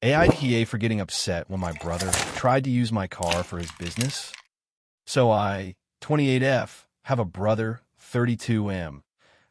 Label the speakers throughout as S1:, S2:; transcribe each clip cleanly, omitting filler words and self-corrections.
S1: AITA for getting upset when my brother tried to use my car for his business. So I, 28F, have a brother, 32M,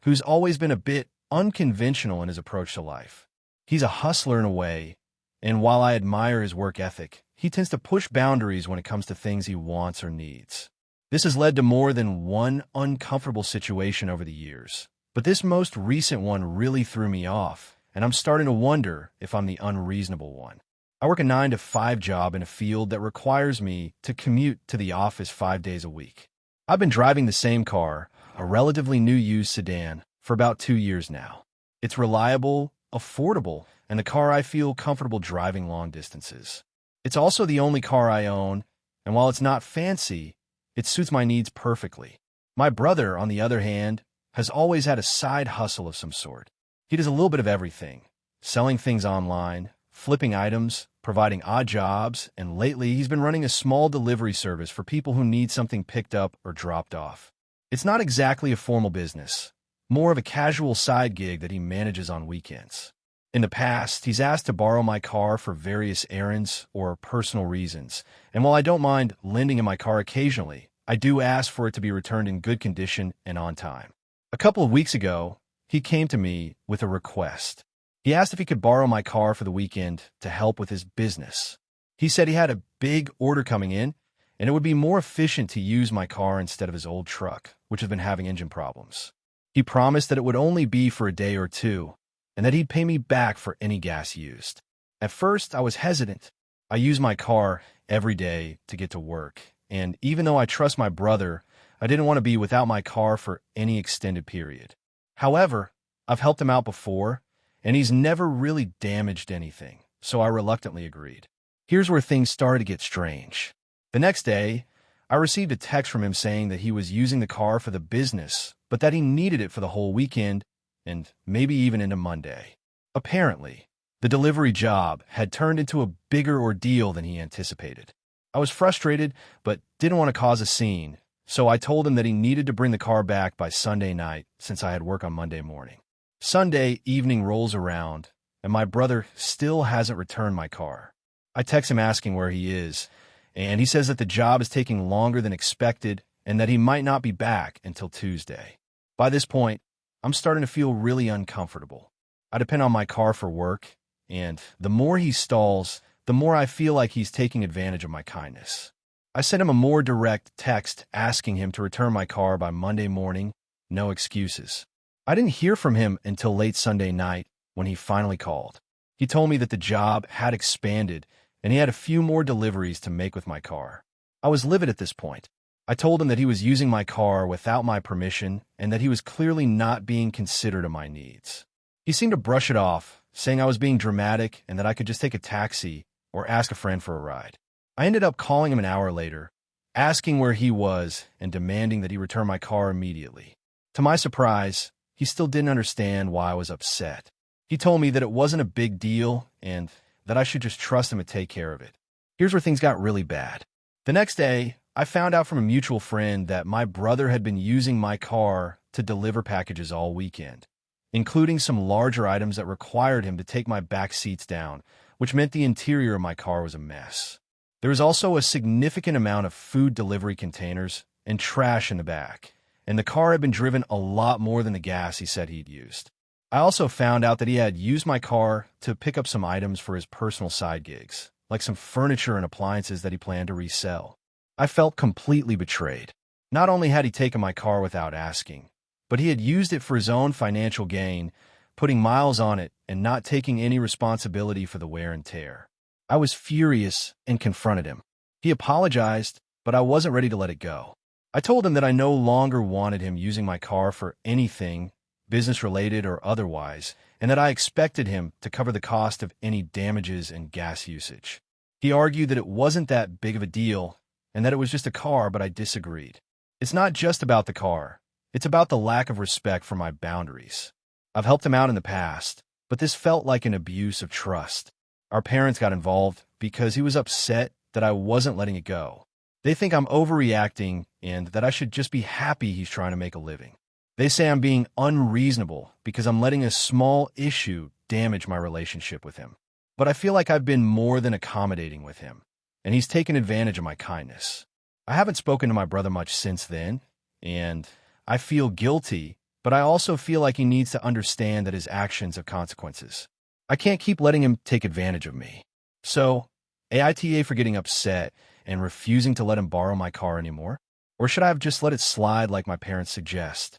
S1: who's always been a bit unconventional in his approach to life. He's a hustler in a way, and while I admire his work ethic, he tends to push boundaries when it comes to things he wants or needs. This has led to more than one uncomfortable situation over the years, but this most recent one really threw me off, and I'm starting to wonder if I'm the unreasonable one. I work a 9-to-5 job in a field that requires me to commute to the office 5 days a week. I've been driving the same car, a relatively new used sedan, for about 2 years now. It's reliable, affordable, and the car I feel comfortable driving long distances. It's also the only car I own, and while it's not fancy, it suits my needs perfectly. My brother, on the other hand, has always had a side hustle of some sort. He does a little bit of everything, selling things online, flipping items, providing odd jobs, and lately he's been running a small delivery service for people who need something picked up or dropped off. It's not exactly a formal business, more of a casual side gig that he manages on weekends. In the past, he's asked to borrow my car for various errands or personal reasons, and while I don't mind lending him my car occasionally, I do ask for it to be returned in good condition and on time. A couple of weeks ago, he came to me with a request. He asked if he could borrow my car for the weekend to help with his business. He said he had a big order coming in, and it would be more efficient to use my car instead of his old truck, which has been having engine problems. He promised that it would only be for a day or two, and that he'd pay me back for any gas used. At first, I was hesitant. I use my car every day to get to work, and even though I trust my brother, I didn't want to be without my car for any extended period. However, I've helped him out before, and he's never really damaged anything, so I reluctantly agreed. Here's where things started to get strange. The next day, I received a text from him saying that he was using the car for the business, but that he needed it for the whole weekend, and maybe even into Monday. Apparently, the delivery job had turned into a bigger ordeal than he anticipated. I was frustrated, but didn't want to cause a scene, so I told him that he needed to bring the car back by Sunday night since I had work on Monday morning. Sunday evening rolls around, and my brother still hasn't returned my car. I text him asking where he is, and he says that the job is taking longer than expected and that he might not be back until Tuesday. By this point, I'm starting to feel really uncomfortable. I depend on my car for work, and the more he stalls, the more I feel like he's taking advantage of my kindness. I sent him a more direct text asking him to return my car by Monday morning, no excuses. I didn't hear from him until late Sunday night when he finally called. He told me that the job had expanded and he had a few more deliveries to make with my car. I was livid at this point. I told him that he was using my car without my permission and that he was clearly not being considerate of my needs. He seemed to brush it off, saying I was being dramatic and that I could just take a taxi or ask a friend for a ride. I ended up calling him an hour later, asking where he was and demanding that he return my car immediately. To my surprise, he still didn't understand why I was upset. He told me that it wasn't a big deal and that I should just trust him to take care of it. Here's where things got really bad. The next day, I found out from a mutual friend that my brother had been using my car to deliver packages all weekend, including some larger items that required him to take my back seats down, which meant the interior of my car was a mess. There was also a significant amount of food delivery containers and trash in the back, and the car had been driven a lot more than the gas he said he'd used. I also found out that he had used my car to pick up some items for his personal side gigs, like some furniture and appliances that he planned to resell. I felt completely betrayed. Not only had he taken my car without asking, but he had used it for his own financial gain, putting miles on it and not taking any responsibility for the wear and tear. I was furious and confronted him. He apologized, but I wasn't ready to let it go. I told him that I no longer wanted him using my car for anything, business-related or otherwise, and that I expected him to cover the cost of any damages and gas usage. He argued that it wasn't that big of a deal and that it was just a car, but I disagreed. It's not just about the car. It's about the lack of respect for my boundaries. I've helped him out in the past, but this felt like an abuse of trust. Our parents got involved because he was upset that I wasn't letting it go. They think I'm overreacting and that I should just be happy he's trying to make a living. They say I'm being unreasonable because I'm letting a small issue damage my relationship with him. but I feel like I've been more than accommodating with him, and he's taken advantage of my kindness. I haven't spoken to my brother much since then, and I feel guilty, but I also feel like he needs to understand that his actions have consequences. I can't keep letting him take advantage of me. So, AITA for getting upset and refusing to let him borrow my car anymore? Or should I have just let it slide like my parents suggest?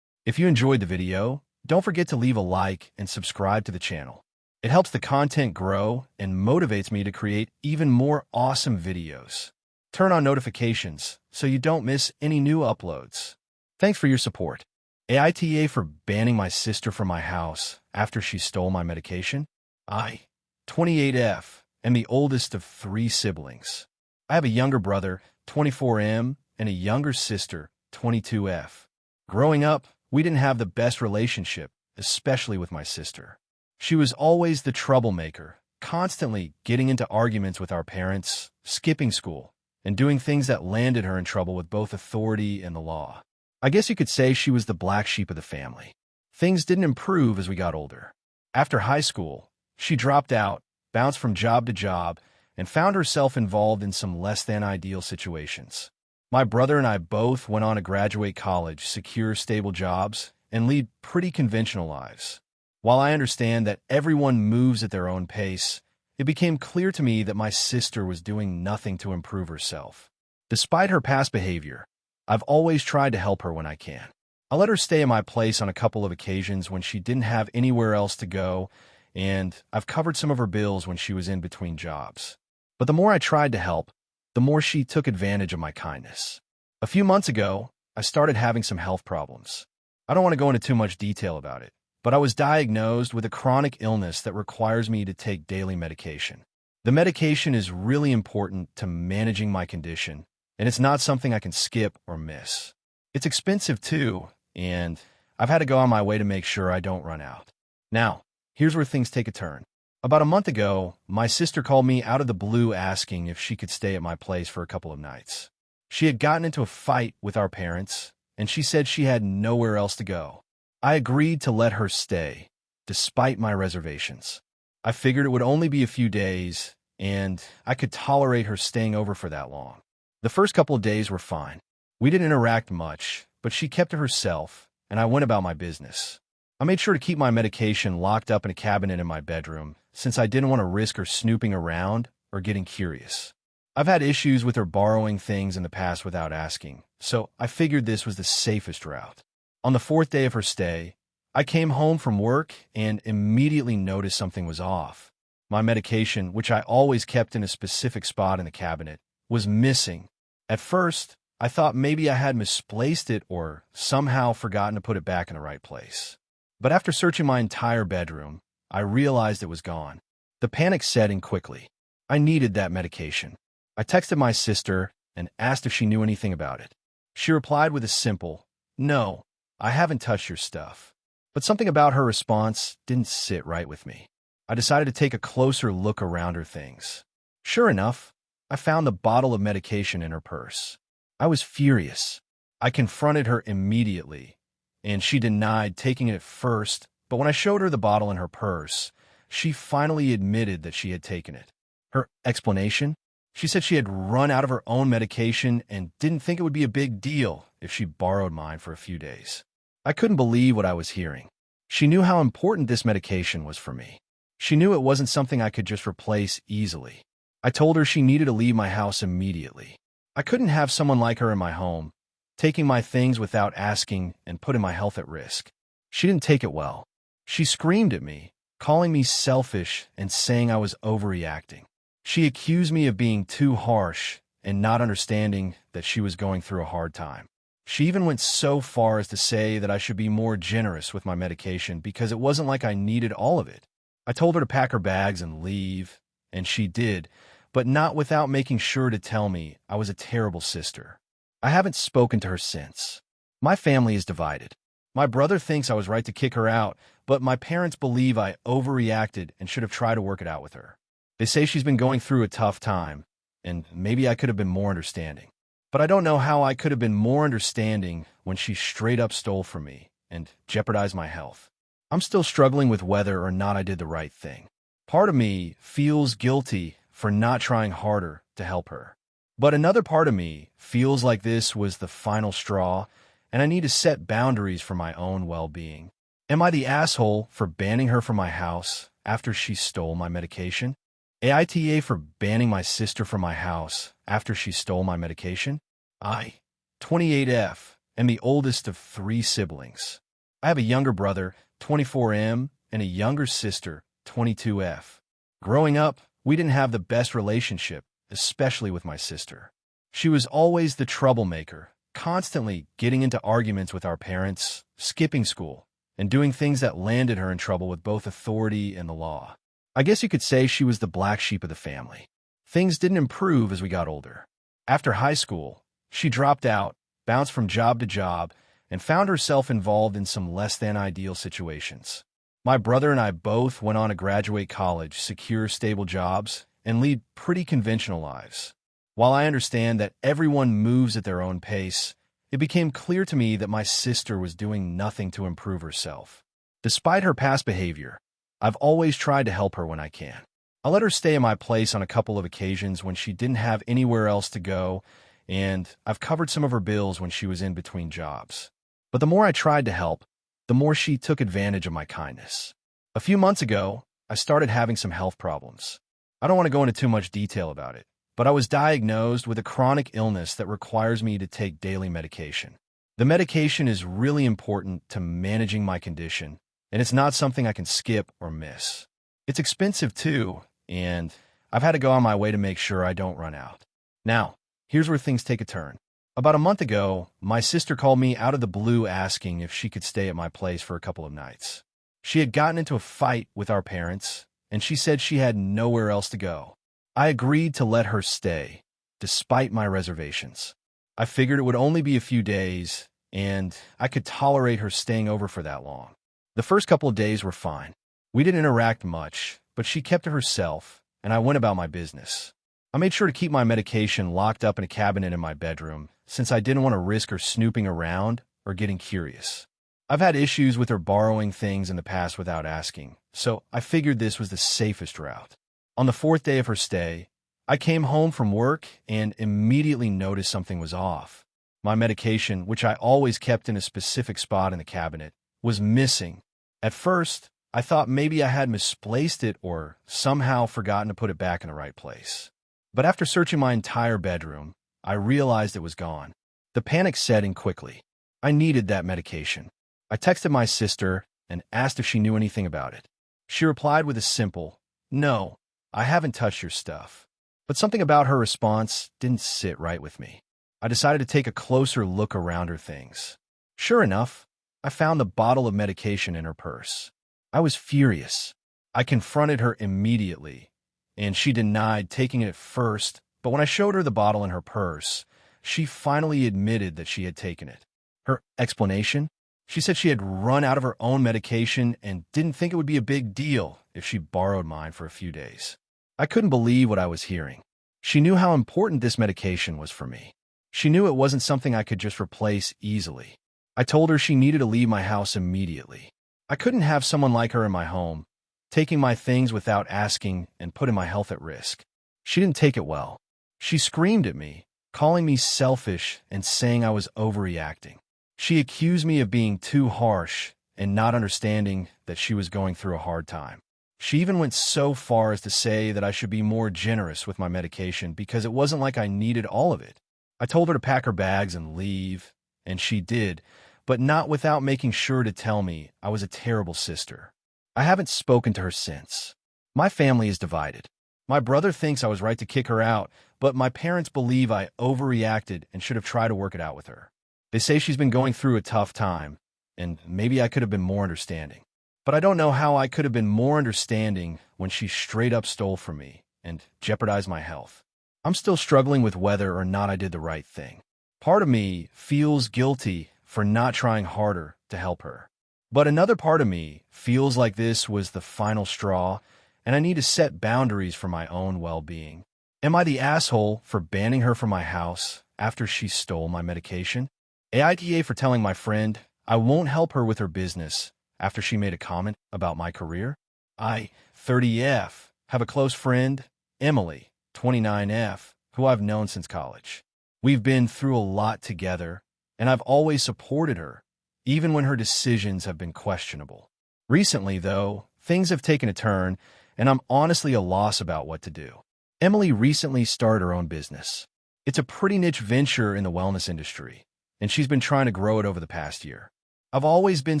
S1: If you enjoyed the video, don't forget to leave a like and subscribe to the channel. It helps the content grow and motivates me to create even more awesome videos. Turn on notifications so you don't miss any new uploads. Thanks for your support. AITA for banning my sister from my house after she stole my medication? I, 28F, am the oldest of 3 siblings. I have a younger brother, 24M, and a younger sister, 22F. Growing up, we didn't have the best relationship, especially with my sister. She was always the troublemaker, constantly getting into arguments with our parents, skipping school, and doing things that landed her in trouble with both authority and the law. I guess you could say she was the black sheep of the family. Things didn't improve as we got older. After high school, she dropped out, bounced from job to job, and found herself involved in some less-than-ideal situations. My brother and I both went on to graduate college, secure stable jobs, and lead pretty conventional lives. While I understand that everyone moves at their own pace, it became clear to me that my sister was doing nothing to improve herself. Despite her past behavior, I've always tried to help her when I can. I let her stay at my place on a couple of occasions when she didn't have anywhere else to go, and I've covered some of her bills when she was in between jobs. But the more I tried to help, the more she took advantage of my kindness. A few months ago, I started having some health problems. I don't want to go into too much detail about it, but I was diagnosed with a chronic illness that requires me to take daily medication. The medication is really important to managing my condition, and it's not something I can skip or miss. It's expensive too, and I've had to go on my way to make sure I don't run out. Now, here's where things take a turn. About a month ago, my sister called me out of the blue asking if she could stay at my place for a couple of nights. She had gotten into a fight with our parents, and she said she had nowhere else to go. I agreed to let her stay, despite my reservations. I figured it would only be a few days, and I could tolerate her staying over for that long. The first couple of days were fine. We didn't interact much, but she kept to herself, and I went about my business. I made sure to keep my medication locked up in a cabinet in my bedroom, since I didn't want to risk her snooping around or getting curious. I've had issues with her borrowing things in the past without asking, so I figured this was the safest route. On the 4th day of her stay, I came home from work and immediately noticed something was off. My medication, which I always kept in a specific spot in the cabinet, was missing. At first, I thought maybe I had misplaced it or somehow forgotten to put it back in the right place. But after searching my entire bedroom, I realized it was gone. The panic set in quickly. I needed that medication. I texted my sister and asked if she knew anything about it. She replied with a simple, "No, I haven't touched your stuff." But something about her response didn't sit right with me. I decided to take a closer look around her things. Sure enough, I found the bottle of medication in her purse. I was furious. I confronted her immediately, and she denied taking it at first, but when I showed her the bottle in her purse, she finally admitted that she had taken it. Her explanation? She said she had run out of her own medication and didn't think it would be a big deal if she borrowed mine for a few days. I couldn't believe what I was hearing. She knew how important this medication was for me. She knew it wasn't something I could just replace easily. I told her she needed to leave my house immediately. I couldn't have someone like her in my home, taking my things without asking and putting my health at risk. She didn't take it well. She screamed at me, calling me selfish and saying I was overreacting. She accused me of being too harsh and not understanding that she was going through a hard time. She even went so far as to say that I should be more generous with my medication because it wasn't like I needed all of it. I told her to pack her bags and leave, and she did, but not without making sure to tell me I was a terrible sister. I haven't spoken to her since. My family is divided. My brother thinks I was right to kick her out, but my parents believe I overreacted and should have tried to work it out with her. They say she's been going through a tough time, and maybe I could have been more understanding. But I don't know how I could have been more understanding when she straight up stole from me and jeopardized my health. I'm still struggling with whether or not I did the right thing. Part of me feels guilty for not trying harder to help her. But another part of me feels like this was the final straw, and I need to set boundaries for my own well-being. Am I the asshole for banning her from my house after she stole my medication? AITA for banning my sister from my house after she stole my medication? I, 28F, am the oldest of 3 siblings. I have a younger brother, 24M, and a younger sister, 22F. Growing up, we didn't have the best relationship, especially with my sister. She was always the troublemaker, constantly getting into arguments with our parents, skipping school, and doing things that landed her in trouble with both authority and the law. I guess you could say she was the black sheep of the family. Things didn't improve as we got older. After high school, she dropped out, bounced from job to job, and found herself involved in some less-than-ideal situations. My brother and I both went on to graduate college, secure stable jobs, and lead pretty conventional lives. While I understand that everyone moves at their own pace, it became clear to me that my sister was doing nothing to improve herself. Despite her past behavior, I've always tried to help her when I can. I let her stay in my place on a couple of occasions when she didn't have anywhere else to go, and I've covered some of her bills when she was in between jobs. But the more I tried to help, the more she took advantage of my kindness. A few months ago, I started having some health problems. I don't want to go into too much detail about it, but I was diagnosed with a chronic illness that requires me to take daily medication. The medication is really important to managing my condition, and it's not something I can skip or miss. It's expensive too, and I've had to go on my way to make sure I don't run out. Now, here's where things take a turn. About a month ago, my sister called me out of the blue asking if she could stay at my place for a couple of nights. She had gotten into a fight with our parents, and she said she had nowhere else to go. I agreed to let her stay, despite my reservations. I figured it would only be a few days, and I could tolerate her staying over for that long. The first couple of days were fine. We didn't interact much, but she kept to herself, and I went about my business. I made sure to keep my medication locked up in a cabinet in my bedroom, since I didn't want to risk her snooping around or getting curious. I've had issues with her borrowing things in the past without asking, so I figured this was the safest route. On the 4th day of her stay, I came home from work and immediately noticed something was off. My medication, which I always kept in a specific spot in the cabinet, was missing. At first, I thought maybe I had misplaced it or somehow forgotten to put it back in the right place. But after searching my entire bedroom, I realized it was gone. The panic set in quickly. I needed that medication. I texted my sister and asked if she knew anything about it. She replied with a simple, "No, I haven't touched your stuff." But something about her response didn't sit right with me. I decided to take a closer look around her things. Sure enough, I found the bottle of medication in her purse. I was furious. I confronted her immediately, and she denied taking it at first, but when I showed her the bottle in her purse, she finally admitted that she had taken it. Her explanation? She said she had run out of her own medication and didn't think it would be a big deal if she borrowed mine for a few days. I couldn't believe what I was hearing. She knew how important this medication was for me. She knew it wasn't something I could just replace easily. I told her she needed to leave my house immediately. I couldn't have someone like her in my home, taking my things without asking and putting my health at risk. She didn't take it well. She screamed at me, calling me selfish and saying I was overreacting. She accused me of being too harsh and not understanding that she was going through a hard time. She even went so far as to say that I should be more generous with my medication because it wasn't like I needed all of it. I told her to pack her bags and leave, and she did, but not without making sure to tell me I was a terrible sister. I haven't spoken to her since. My family is divided. My brother thinks I was right to kick her out, but my parents believe I overreacted and should have tried to work it out with her. They say she's been going through a tough time, and maybe I could have been more understanding. But I don't know how I could have been more understanding when she straight up stole from me and jeopardized my health. I'm still struggling with whether or not I did the right thing. Part of me feels guilty for not trying harder to help her. But another part of me feels like this was the final straw, and I need to set boundaries for my own well-being. Am I the asshole for banning her from my house after she stole my medication? AITA for telling my friend I won't help her with her business after she made a comment about my career? I, 30F, have a close friend, Emily, 29F, who I've known since college. We've been through a lot together, and I've always supported her, even when her decisions have been questionable. Recently, though, things have taken a turn, and I'm honestly a loss about what to do. Emily recently started her own business. It's a pretty niche venture in the wellness industry, and she's been trying to grow it over the past year. I've always been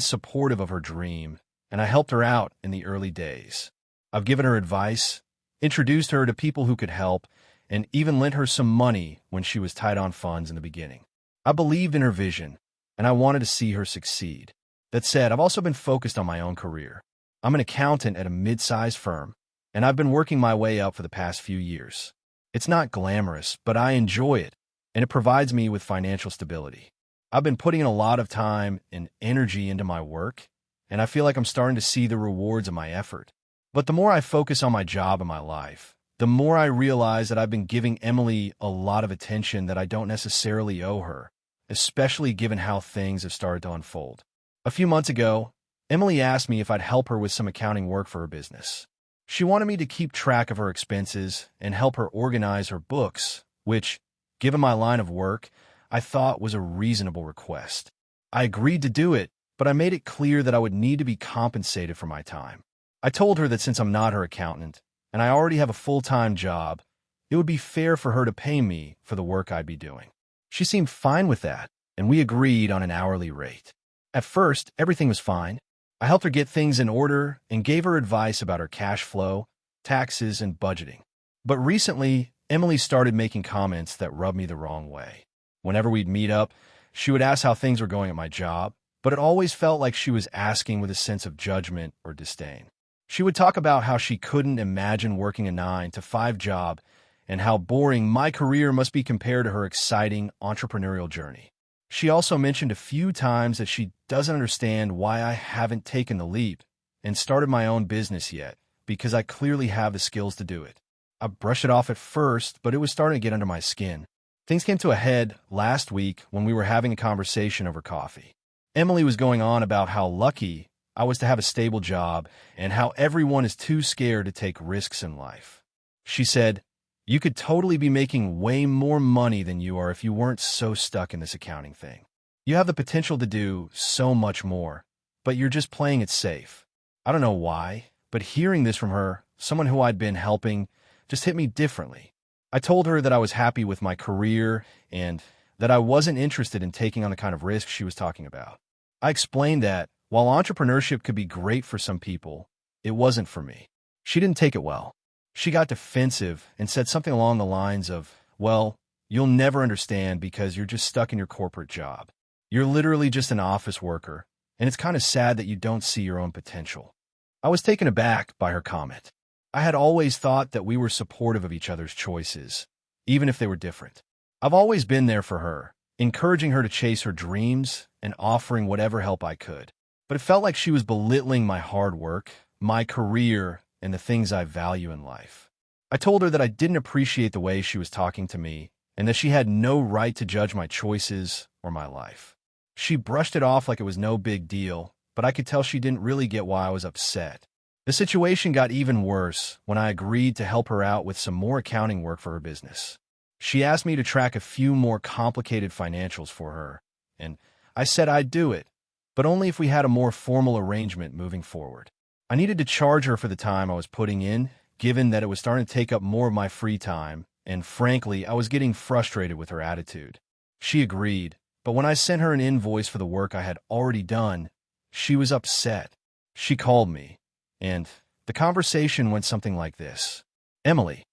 S1: supportive of her dream, and I helped her out in the early days. I've given her advice, introduced her to people who could help, and even lent her some money when she was tight on funds in the beginning. I believed in her vision, and I wanted to see her succeed. That said, I've also been focused on my own career. I'm an accountant at a mid-sized firm, and I've been working my way up for the past few years. It's not glamorous, but I enjoy it, and it provides me with financial stability. I've been putting in a lot of time and energy into my work, and I feel like I'm starting to see the rewards of my effort. But the more I focus on my job and my life, the more I realize that I've been giving Emily a lot of attention that I don't necessarily owe her, especially given how things have started to unfold. A few months ago, Emily asked me if I'd help her with some accounting work for her business. She wanted me to keep track of her expenses and help her organize her books, which, given my line of work, I thought was a reasonable request. I agreed to do it, but I made it clear that I would need to be compensated for my time. I told her that since I'm not her accountant, and I already have a full-time job, it would be fair for her to pay me for the work I'd be doing. She seemed fine with that, and we agreed on an hourly rate. At first, everything was fine. I helped her get things in order and gave her advice about her cash flow, taxes, and budgeting. But recently, Emily started making comments that rubbed me the wrong way. Whenever we'd meet up, she would ask how things were going at my job, but it always felt like she was asking with a sense of judgment or disdain. She would talk about how she couldn't imagine working a 9-to-5 job and how boring my career must be compared to her exciting entrepreneurial journey. She also mentioned a few times that she doesn't understand why I haven't taken the leap and started my own business yet, because I clearly have the skills to do it. I brushed it off at first, but it was starting to get under my skin. Things came to a head last week when we were having a conversation over coffee. Emily was going on about how lucky I was to have a stable job and how everyone is too scared to take risks in life. She said, "You could totally be making way more money than you are if you weren't so stuck in this accounting thing. You have the potential to do so much more, but you're just playing it safe." I don't know why, but hearing this from her, someone who I'd been helping, just hit me differently. I told her that I was happy with my career and that I wasn't interested in taking on the kind of risk she was talking about. I explained that, while entrepreneurship could be great for some people, it wasn't for me. She didn't take it well. She got defensive and said something along the lines of, "Well, you'll never understand because you're just stuck in your corporate job. You're literally just an office worker, and it's kind of sad that you don't see your own potential." I was taken aback by her comment. I had always thought that we were supportive of each other's choices, even if they were different. I've always been there for her, encouraging her to chase her dreams and offering whatever help I could. But it felt like she was belittling my hard work, my career, and the things I value in life. I told her that I didn't appreciate the way she was talking to me and that she had no right to judge my choices or my life. She brushed it off like it was no big deal, but I could tell she didn't really get why I was upset. The situation got even worse when I agreed to help her out with some more accounting work for her business. She asked me to track a few more complicated financials for her, and I said I'd do it, but only if we had a more formal arrangement moving forward. I needed to charge her for the time I was putting in, given that it was starting to take up more of my free time, and frankly, I was getting frustrated with her attitude. She agreed, but when I sent her an invoice for the work I had already done, she was upset. She called me, and the conversation went something like this. "Emily,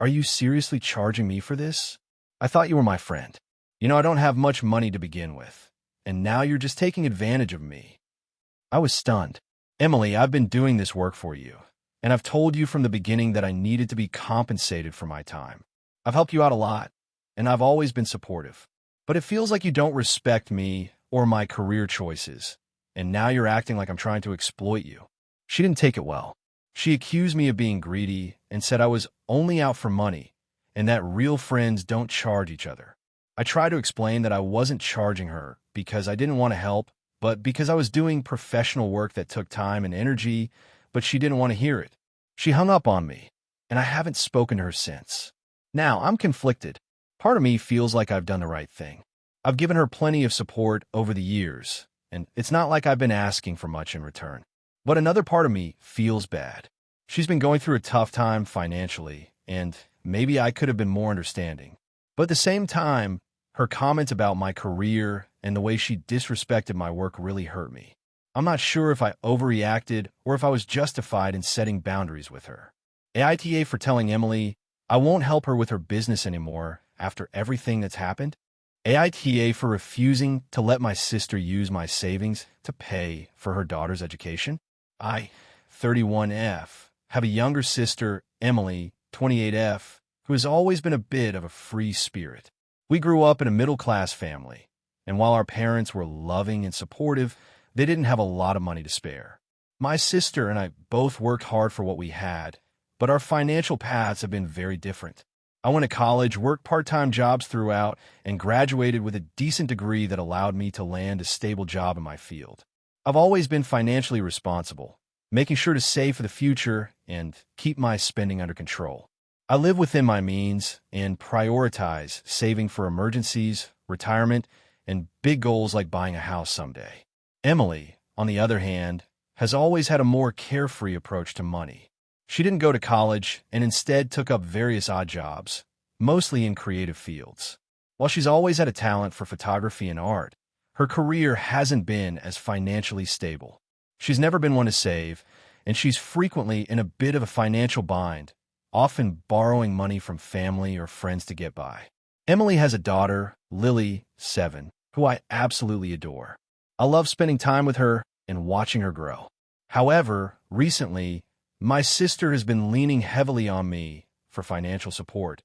S1: are you seriously charging me for this? I thought you were my friend. You know, I don't have much money to begin with, and now you're just taking advantage of me." I was stunned. "Emily, I've been doing this work for you, and I've told you from the beginning that I needed to be compensated for my time. I've helped you out a lot, and I've always been supportive. But it feels like you don't respect me or my career choices, and now you're acting like I'm trying to exploit you." She didn't take it well. She accused me of being greedy and said I was only out for money and that real friends don't charge each other. I tried to explain that I wasn't charging her because I didn't want to help, but because I was doing professional work that took time and energy, but she didn't want to hear it. She hung up on me, and I haven't spoken to her since. Now, I'm conflicted. Part of me feels like I've done the right thing. I've given her plenty of support over the years, and it's not like I've been asking for much in return. But another part of me feels bad. She's been going through a tough time financially, and maybe I could have been more understanding. But at the same time, her comments about my career and the way she disrespected my work really hurt me. I'm not sure if I overreacted or if I was justified in setting boundaries with her. AITA for telling Emily I won't help her with her business anymore after everything that's happened. AITA for refusing to let my sister use my savings to pay for her daughter's education. I, 31F, have a younger sister, Emily, 28F, who has always been a bit of a free spirit. We grew up in a middle-class family, and while our parents were loving and supportive, they didn't have a lot of money to spare. My sister and I both worked hard for what we had, but our financial paths have been very different. I went to college, worked part-time jobs throughout, and graduated with a decent degree that allowed me to land a stable job in my field. I've always been financially responsible, making sure to save for the future and keep my spending under control. I live within my means and prioritize saving for emergencies, retirement, and big goals like buying a house someday. Emily, on the other hand, has always had a more carefree approach to money. She didn't go to college and instead took up various odd jobs, mostly in creative fields. While she's always had a talent for photography and art, her career hasn't been as financially stable. She's never been one to save, and she's frequently in a bit of a financial bind, often borrowing money from family or friends to get by. Emily has a daughter, Lily, 7, who I absolutely adore. I love spending time with her and watching her grow. However, recently, my sister has been leaning heavily on me for financial support,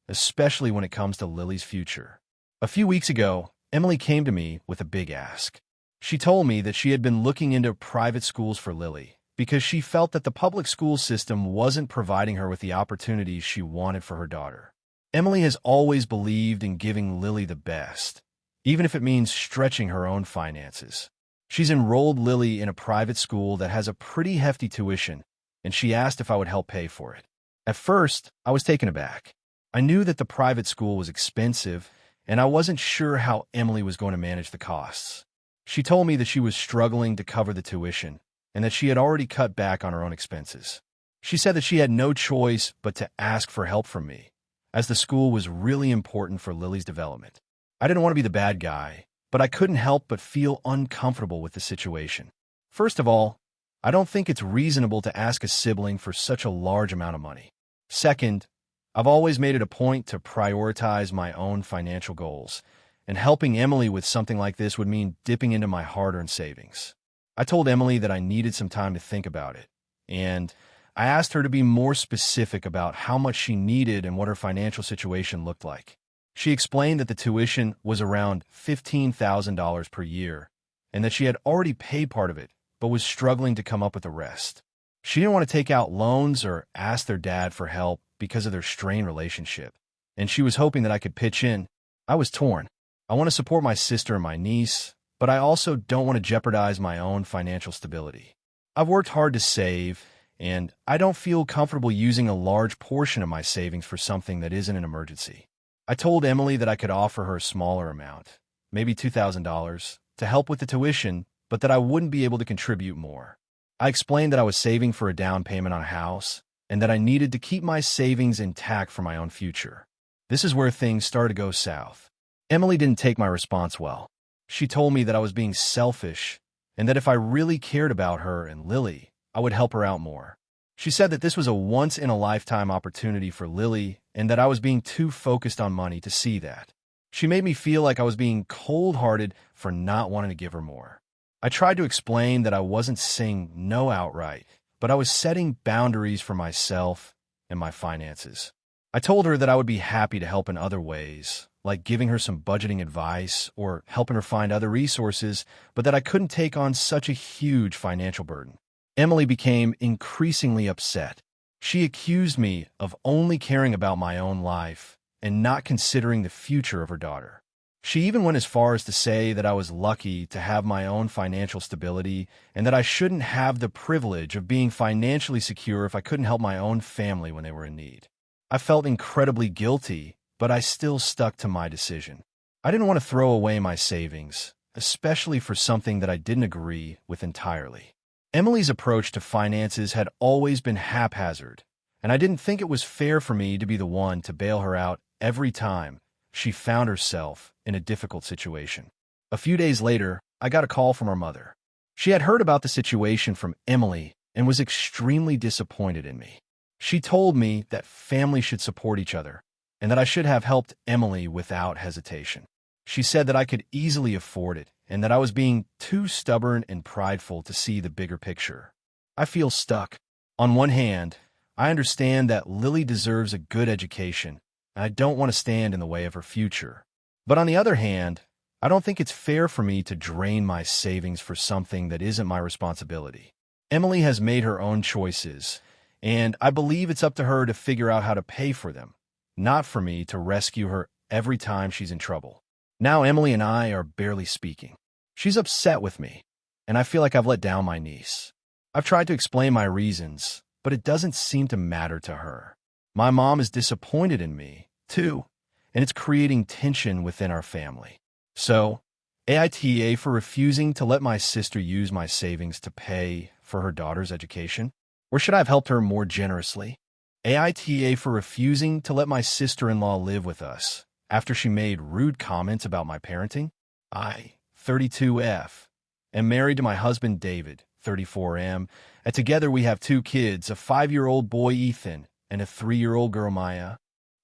S1: especially when it comes to Lily's future. A few weeks ago, Emily came to me with a big ask. She told me that she had been looking into private schools for Lily because she felt that the public school system wasn't providing her with the opportunities she wanted for her daughter. Emily has always believed in giving Lily the best, even if it means stretching her own finances. She's enrolled Lily in a private school that has a pretty hefty tuition, and she asked if I would help pay for it. At first, I was taken aback. I knew that the private school was expensive, and I wasn't sure how Emily was going to manage the costs. She told me that she was struggling to cover the tuition, and that she had already cut back on her own expenses. She said that she had no choice but to ask for help from me, as the school was really important for Lily's development. I didn't want to be the bad guy, but I couldn't help but feel uncomfortable with the situation. First of all, I don't think it's reasonable to ask a sibling for such a large amount of money. Second, I've always made it a point to prioritize my own financial goals, and helping Emily with something like this would mean dipping into my hard-earned savings. I told Emily that I needed some time to think about it, and I asked her to be more specific about how much she needed and what her financial situation looked like. She explained that the tuition was around $15,000 per year, and that she had already paid part of it, but was struggling to come up with the rest. She didn't want to take out loans or ask their dad for help because of their strained relationship, and she was hoping that I could pitch in. I was torn. I want to support my sister and my niece, but I also don't want to jeopardize my own financial stability. I've worked hard to save, and I don't feel comfortable using a large portion of my savings for something that isn't an emergency. I told Emily that I could offer her a smaller amount, maybe $2,000, to help with the tuition, but that I wouldn't be able to contribute more. I explained that I was saving for a down payment on a house, and that I needed to keep my savings intact for my own future. This is where things started to go south. Emily didn't take my response well. She told me that I was being selfish, and that if I really cared about her and Lily, I would help her out more. She said that this was a once-in-a-lifetime opportunity for Lily, and that I was being too focused on money to see that. She made me feel like I was being cold-hearted for not wanting to give her more. I tried to explain that I wasn't saying no outright, but I was setting boundaries for myself and my finances. I told her that I would be happy to help in other ways, like giving her some budgeting advice or helping her find other resources, but that I couldn't take on such a huge financial burden. Emily became increasingly upset. She accused me of only caring about my own life and not considering the future of her daughter. She even went as far as to say that I was lucky to have my own financial stability and that I shouldn't have the privilege of being financially secure if I couldn't help my own family when they were in need. I felt incredibly guilty, but I still stuck to my decision. I didn't want to throw away my savings, especially for something that I didn't agree with entirely. Emily's approach to finances had always been haphazard, and I didn't think it was fair for me to be the one to bail her out every time she found herself in a difficult situation. A few days later, I got a call from her mother. She had heard about the situation from Emily and was extremely disappointed in me. She told me that families should support each other and that I should have helped Emily without hesitation. She said that I could easily afford it and that I was being too stubborn and prideful to see the bigger picture. I feel stuck. On one hand, I understand that Lily deserves a good education, and I don't want to stand in the way of her future. But on the other hand, I don't think it's fair for me to drain my savings for something that isn't my responsibility. Emily has made her own choices, and I believe it's up to her to figure out how to pay for them, not for me to rescue her every time she's in trouble. Now Emily and I are barely speaking. She's upset with me, and I feel like I've let down my niece. I've tried to explain my reasons, but it doesn't seem to matter to her. My mom is disappointed in me, too, and it's creating tension within our family. So, AITA for refusing to let my sister use my savings to pay for her daughter's education? Or should I have helped her more generously? AITA for refusing to let my sister-in-law live with us after she made rude comments about my parenting? I, 32F, am married to my husband David, 34M, and together we have 2 kids, a 5-year-old boy Ethan and a 3-year-old girl Maya.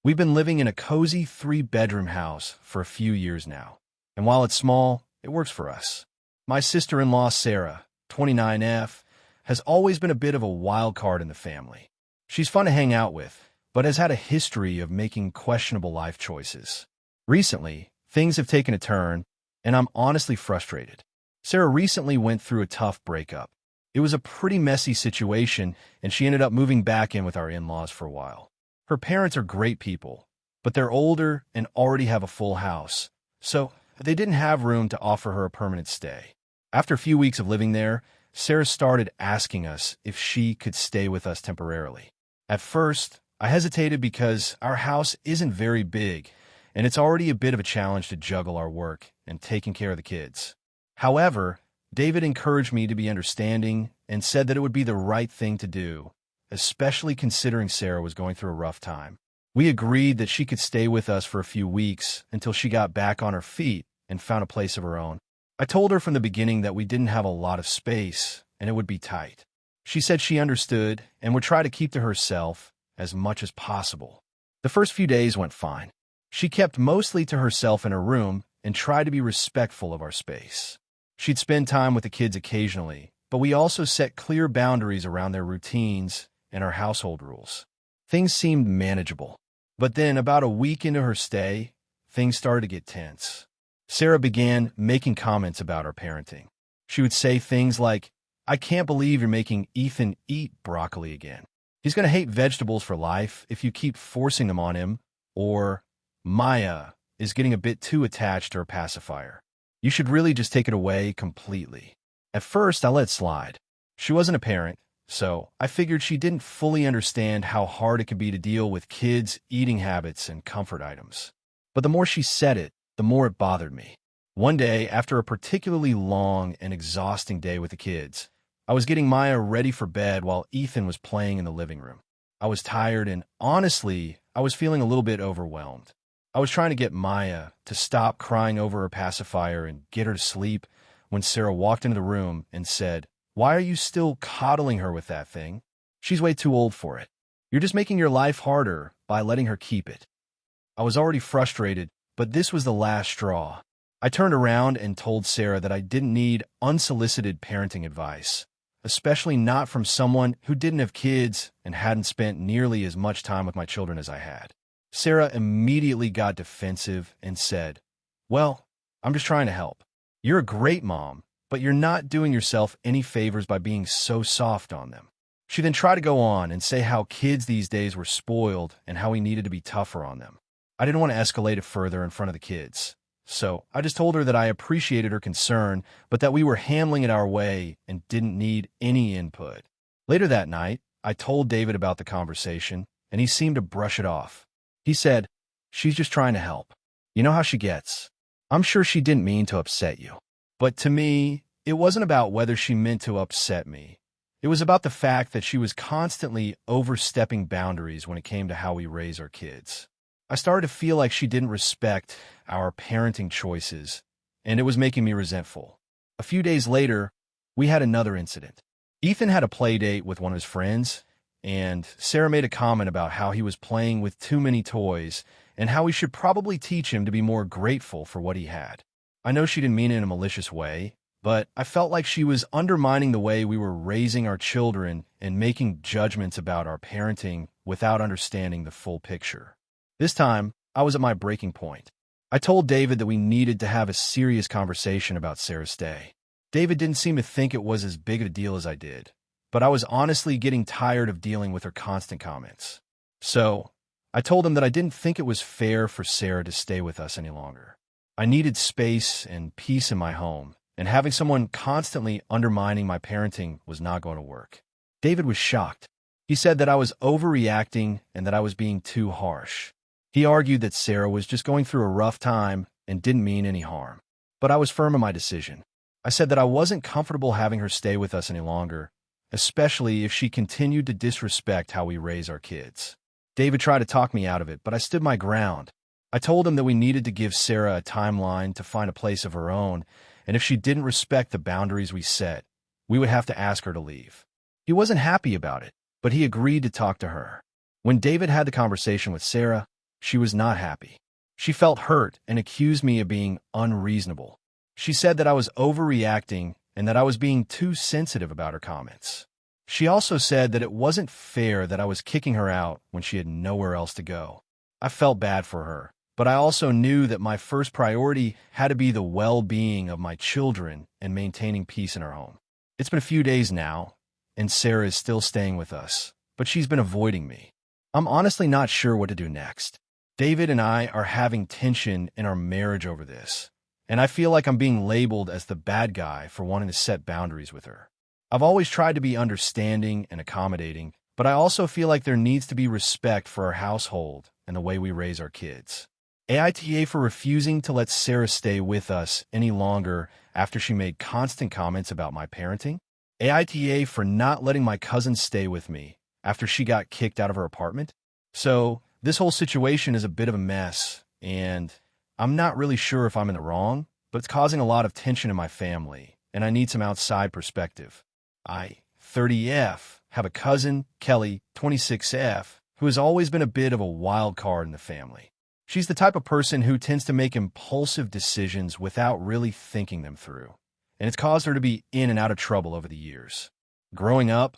S1: We've been living in a cozy 3-bedroom house for a few years now, and while it's small, it works for us. My sister-in-law Sarah, 29F, has always been a bit of a wild card in the family. She's fun to hang out with, but has had a history of making questionable life choices. Recently, things have taken a turn, and I'm honestly frustrated. Sarah recently went through a tough breakup. It was a pretty messy situation, and she ended up moving back in with our in-laws for a while. Her parents are great people, but they're older and already have a full house, so they didn't have room to offer her a permanent stay. After a few weeks of living there, Sarah started asking us if she could stay with us temporarily. At first, I hesitated because our house isn't very big, and it's already a bit of a challenge to juggle our work and taking care of the kids. However, David encouraged me to be understanding and said that it would be the right thing to do, especially considering Sarah was going through a rough time. We agreed that she could stay with us for a few weeks until she got back on her feet and found a place of her own. I told her from the beginning that we didn't have a lot of space and it would be tight. She said she understood and would try to keep to herself as much as possible. The first few days went fine. She kept mostly to herself in her room and tried to be respectful of our space. She'd spend time with the kids occasionally, but we also set clear boundaries around their routines and our household rules. Things seemed manageable. But then, about a week into her stay, things started to get tense. Sarah began making comments about our parenting. She would say things like, "I can't believe you're making Ethan eat broccoli again. He's going to hate vegetables for life if you keep forcing them on him," or "Maya is getting a bit too attached to her pacifier. You should really just take it away completely." At first, I let it slide. She wasn't a parent, so I figured she didn't fully understand how hard it could be to deal with kids' eating habits and comfort items. But the more she said it, the more it bothered me. One day, after a particularly long and exhausting day with the kids, I was getting Maya ready for bed while Ethan was playing in the living room. I was tired and, honestly, I was feeling a little bit overwhelmed. I was trying to get Maya to stop crying over her pacifier and get her to sleep when Sarah walked into the room and said, "Why are you still coddling her with that thing? She's way too old for it. You're just making your life harder by letting her keep it." I was already frustrated, but this was the last straw. I turned around and told Sarah that I didn't need unsolicited parenting advice, especially not from someone who didn't have kids and hadn't spent nearly as much time with my children as I had. Sarah immediately got defensive and said, "Well, I'm just trying to help. You're a great mom, but you're not doing yourself any favors by being so soft on them." She then tried to go on and say how kids these days were spoiled and how we needed to be tougher on them. I didn't want to escalate it further in front of the kids, So I just told her that I appreciated her concern, but that we were handling it our way and didn't need any input. Later that night, I told David about the conversation, and he seemed to brush it off. He said, "She's just trying to help. You know how she gets. I'm sure she didn't mean to upset you." But to me, it wasn't about whether she meant to upset me. It was about the fact that she was constantly overstepping boundaries when it came to how we raise our kids. I started to feel like she didn't respect our parenting choices, and it was making me resentful. A few days later, we had another incident. Ethan had a play date with one of his friends, and Sarah made a comment about how he was playing with too many toys and how we should probably teach him to be more grateful for what he had. I know she didn't mean it in a malicious way, but I felt like she was undermining the way we were raising our children and making judgments about our parenting without understanding the full picture. This time, I was at my breaking point. I told David that we needed to have a serious conversation about Sarah's stay. David didn't seem to think it was as big of a deal as I did, but I was honestly getting tired of dealing with her constant comments. So, I told him that I didn't think it was fair for Sarah to stay with us any longer. I needed space and peace in my home, and having someone constantly undermining my parenting was not going to work. David was shocked. He said that I was overreacting and that I was being too harsh. He argued that Sarah was just going through a rough time and didn't mean any harm. But I was firm in my decision. I said that I wasn't comfortable having her stay with us any longer, especially if she continued to disrespect how we raise our kids. David tried to talk me out of it, but I stood my ground. I told him that we needed to give Sarah a timeline to find a place of her own, and if she didn't respect the boundaries we set, we would have to ask her to leave. He wasn't happy about it, but he agreed to talk to her. When David had the conversation with Sarah, she was not happy. She felt hurt and accused me of being unreasonable. She said that I was overreacting and that I was being too sensitive about her comments. She also said that it wasn't fair that I was kicking her out when she had nowhere else to go. I felt bad for her, but I also knew that my first priority had to be the well-being of my children and maintaining peace in our home. It's been a few days now, and Sarah is still staying with us, but she's been avoiding me. I'm honestly not sure what to do next. David and I are having tension in our marriage over this, and I feel like I'm being labeled as the bad guy for wanting to set boundaries with her. I've always tried to be understanding and accommodating, but I also feel like there needs to be respect for our household and the way we raise our kids. AITA for refusing to let Sarah stay with us any longer after she made constant comments about my parenting. AITA for not letting my cousin stay with me after she got kicked out of her apartment. So, this whole situation is a bit of a mess, and I'm not really sure if I'm in the wrong, but it's causing a lot of tension in my family, and I need some outside perspective. I, 30F, have a cousin, Kelly, 26F, who has always been a bit of a wild card in the family. She's the type of person who tends to make impulsive decisions without really thinking them through, and it's caused her to be in and out of trouble over the years. Growing up,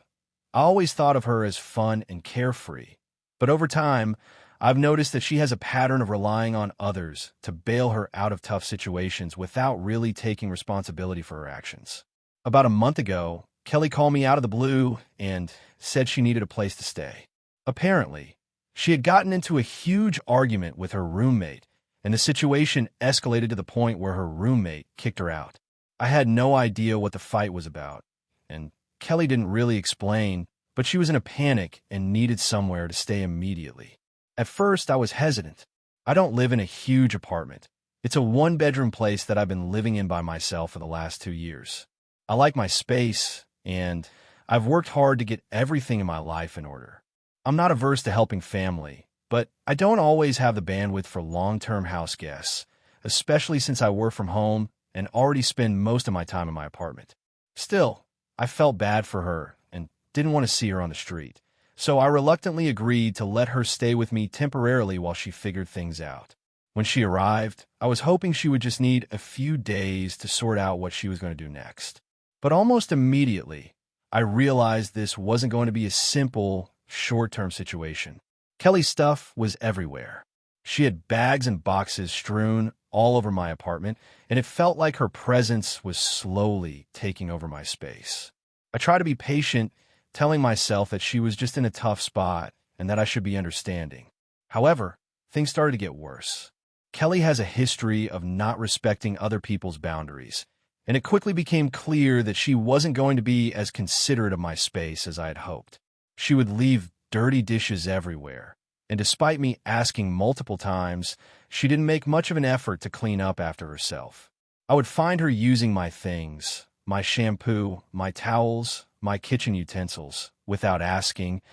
S1: I always thought of her as fun and carefree, but over time, I've noticed that she has a pattern of relying on others to bail her out of tough situations without really taking responsibility for her actions. About a month ago, Kelly called me out of the blue and said she needed a place to stay. Apparently, she had gotten into a huge argument with her roommate, and the situation escalated to the point where her roommate kicked her out. I had no idea what the fight was about, and Kelly didn't really explain, but she was in a panic and needed somewhere to stay immediately. At first, I was hesitant. I don't live in a huge apartment. It's a one-bedroom place that I've been living in by myself for the last 2 years. I like my space, and I've worked hard to get everything in my life in order. I'm not averse to helping family, but I don't always have the bandwidth for long-term house guests, especially since I work from home and already spend most of my time in my apartment. Still, I felt bad for her and didn't want to see her on the street, so I reluctantly agreed to let her stay with me temporarily while she figured things out. When she arrived, I was hoping she would just need a few days to sort out what she was going to do next. But almost immediately, I realized this wasn't going to be a simple, short-term situation. Kelly's stuff was everywhere. She had bags and boxes strewn all over my apartment, and it felt like her presence was slowly taking over my space. I tried to be patient, telling myself that she was just in a tough spot and that I should be understanding. However, things started to get worse. Kelly has a history of not respecting other people's boundaries, and it quickly became clear that she wasn't going to be as considerate of my space as I had hoped. She would leave dirty dishes everywhere, and despite me asking multiple times, she didn't make much of an effort to clean up after herself. I would find her using my things, my shampoo, my towels, my kitchen utensils, without asking,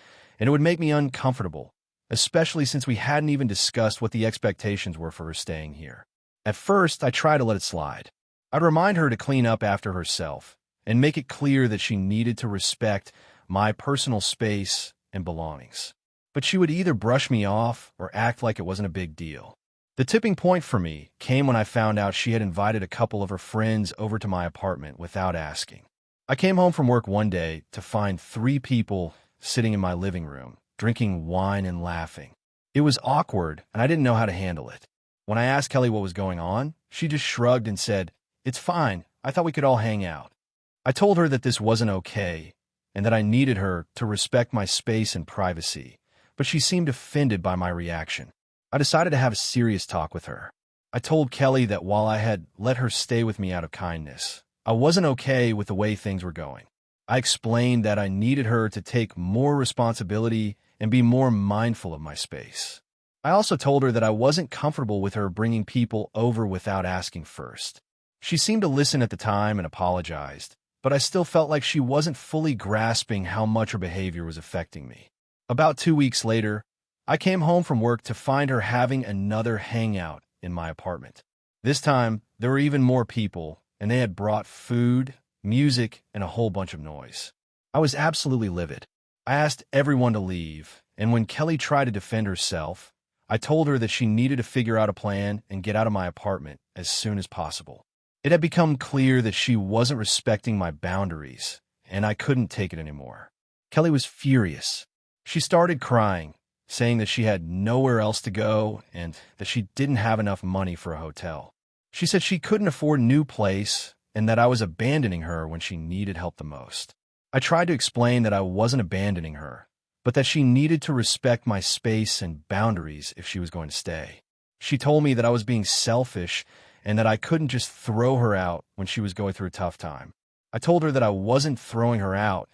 S1: and it would make me uncomfortable, especially since we hadn't even discussed what the expectations were for her staying here. At first, I tried to let it slide. I'd remind her to clean up after herself and make it clear that she needed to respect my personal space and belongings. But she would either brush me off or act like it wasn't a big deal. The tipping point for me came when I found out she had invited a couple of her friends over to my apartment without asking. I came home from work one day to find 3 people sitting in my living room, drinking wine and laughing. It was awkward, and I didn't know how to handle it. When I asked Kelly what was going on, she just shrugged and said, "It's fine. I thought we could all hang out." I told her that this wasn't okay, and that I needed her to respect my space and privacy, but she seemed offended by my reaction. I decided to have a serious talk with her. I told Kelly that while I had let her stay with me out of kindness, I wasn't okay with the way things were going. I explained that I needed her to take more responsibility and be more mindful of my space. I also told her that I wasn't comfortable with her bringing people over without asking first. She seemed to listen at the time and apologized, but I still felt like she wasn't fully grasping how much her behavior was affecting me. About 2 weeks later, I came home from work to find her having another hangout in my apartment. This time, there were even more people, and they had brought food, music, and a whole bunch of noise. I was absolutely livid. I asked everyone to leave, and when Kelly tried to defend herself, I told her that she needed to figure out a plan and get out of my apartment as soon as possible. It had become clear that she wasn't respecting my boundaries, and I couldn't take it anymore. Kelly was furious. She started crying, saying that she had nowhere else to go and that she didn't have enough money for a hotel. She said she couldn't afford a new place and that I was abandoning her when she needed help the most. I tried to explain that I wasn't abandoning her, but that she needed to respect my space and boundaries if she was going to stay. She told me that I was being selfish and that I couldn't just throw her out when she was going through a tough time. I told her that I wasn't throwing her out,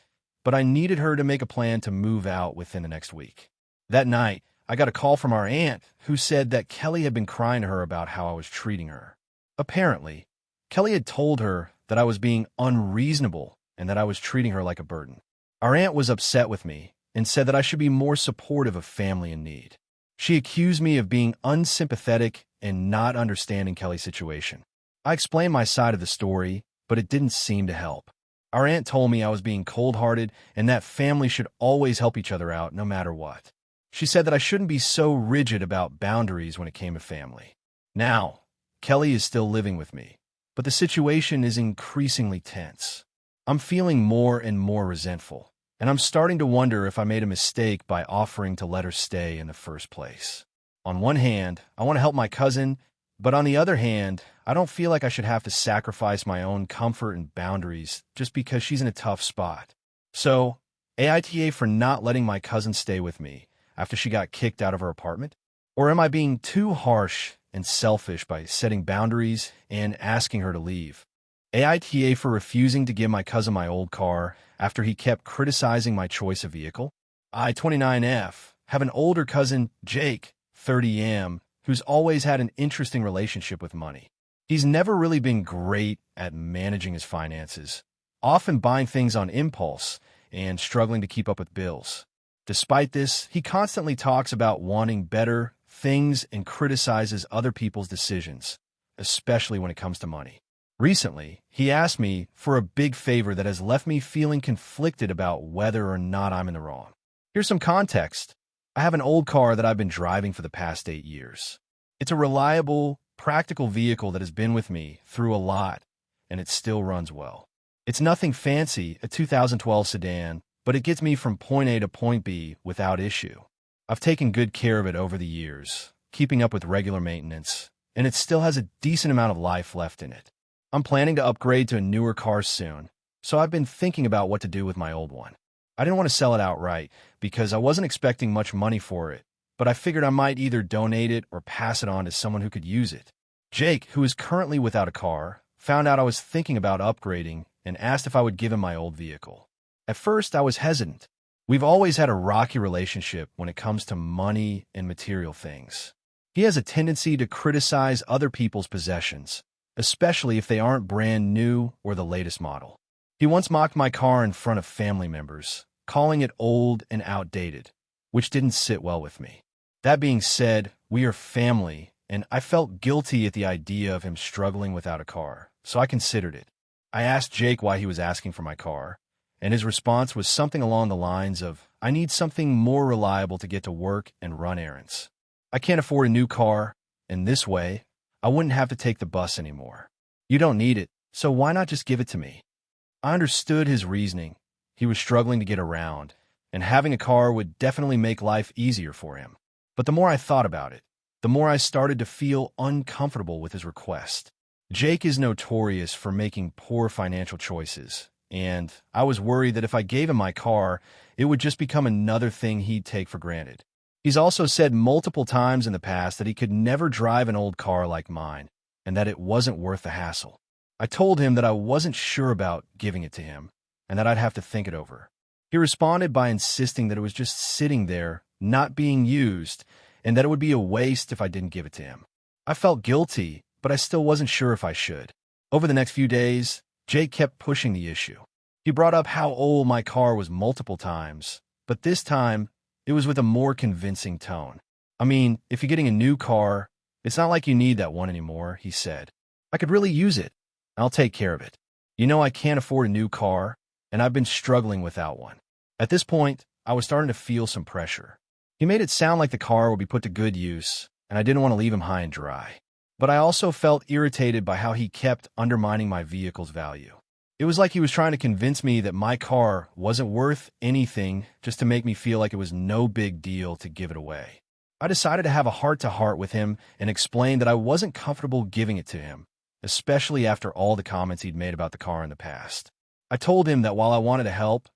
S1: but I needed her to make a plan to move out within the next week. That night, I got a call from our aunt who said that Kelly had been crying to her about how I was treating her. Apparently, Kelly had told her that I was being unreasonable and that I was treating her like a burden. Our aunt was upset with me and said that I should be more supportive of family in need. She accused me of being unsympathetic and not understanding Kelly's situation. I explained my side of the story, but it didn't seem to help. Our aunt told me I was being cold-hearted and that family should always help each other out no matter what. She said that I shouldn't be so rigid about boundaries when it came to family. Now, Kelly is still living with me, but the situation is increasingly tense. I'm feeling more and more resentful, and I'm starting to wonder if I made a mistake by offering to let her stay in the first place. On one hand, I want to help my cousin, but on the other hand, I don't feel like I should have to sacrifice my own comfort and boundaries just because she's in a tough spot. So, AITA for not letting my cousin stay with me after she got kicked out of her apartment? Or am I being too harsh and selfish by setting boundaries and asking her to leave? AITA for refusing to give my cousin my old car after he kept criticizing my choice of vehicle? I, 29F, have an older cousin, Jake, 30M, who's always had an interesting relationship with money. He's never really been great at managing his finances, often buying things on impulse and struggling to keep up with bills. Despite this, he constantly talks about wanting better things and criticizes other people's decisions, especially when it comes to money. Recently, he asked me for a big favor that has left me feeling conflicted about whether or not I'm in the wrong. Here's some context. I have an old car that I've been driving for the past 8 years. It's a reliable, practical vehicle that has been with me through a lot, and it still runs well. It's nothing fancy, a 2012 sedan, but it gets me from point A to point B without issue. I've taken good care of it over the years, keeping up with regular maintenance, and it still has a decent amount of life left in it. I'm planning to upgrade to a newer car soon, so I've been thinking about what to do with my old one. I didn't want to sell it outright because I wasn't expecting much money for it, but I figured I might either donate it or pass it on to someone who could use it. Jake, who is currently without a car, found out I was thinking about upgrading and asked if I would give him my old vehicle. At first, I was hesitant. We've always had a rocky relationship when it comes to money and material things. He has a tendency to criticize other people's possessions, especially if they aren't brand new or the latest model. He once mocked my car in front of family members, calling it old and outdated, which didn't sit well with me. That being said, we are family, and I felt guilty at the idea of him struggling without a car, so I considered it. I asked Jake why he was asking for my car, and his response was something along the lines of, "I need something more reliable to get to work and run errands. I can't afford a new car, and this way, I wouldn't have to take the bus anymore. You don't need it, so why not just give it to me?" I understood his reasoning. He was struggling to get around, and having a car would definitely make life easier for him. But the more I thought about it, the more I started to feel uncomfortable with his request. Jake is notorious for making poor financial choices, and I was worried that if I gave him my car, it would just become another thing he'd take for granted. He's also said multiple times in the past that he could never drive an old car like mine, and that it wasn't worth the hassle. I told him that I wasn't sure about giving it to him, and that I'd have to think it over. He responded by insisting that it was just sitting there, not being used, and that it would be a waste if I didn't give it to him. I felt guilty, but I still wasn't sure if I should. Over the next few days, Jake kept pushing the issue. He brought up how old my car was multiple times, but this time, it was with a more convincing tone. "I mean, if you're getting a new car, it's not like you need that one anymore," he said. "I could really use it. I'll take care of it. You know I can't afford a new car, and I've been struggling without one." At this point, I was starting to feel some pressure. He made it sound like the car would be put to good use, and I didn't want to leave him high and dry. But I also felt irritated by how he kept undermining my vehicle's value. It was like he was trying to convince me that my car wasn't worth anything just to make me feel like it was no big deal to give it away. I decided to have a heart-to-heart with him and explain that I wasn't comfortable giving it to him, especially after all the comments he'd made about the car in the past. I told him that while I wanted to help,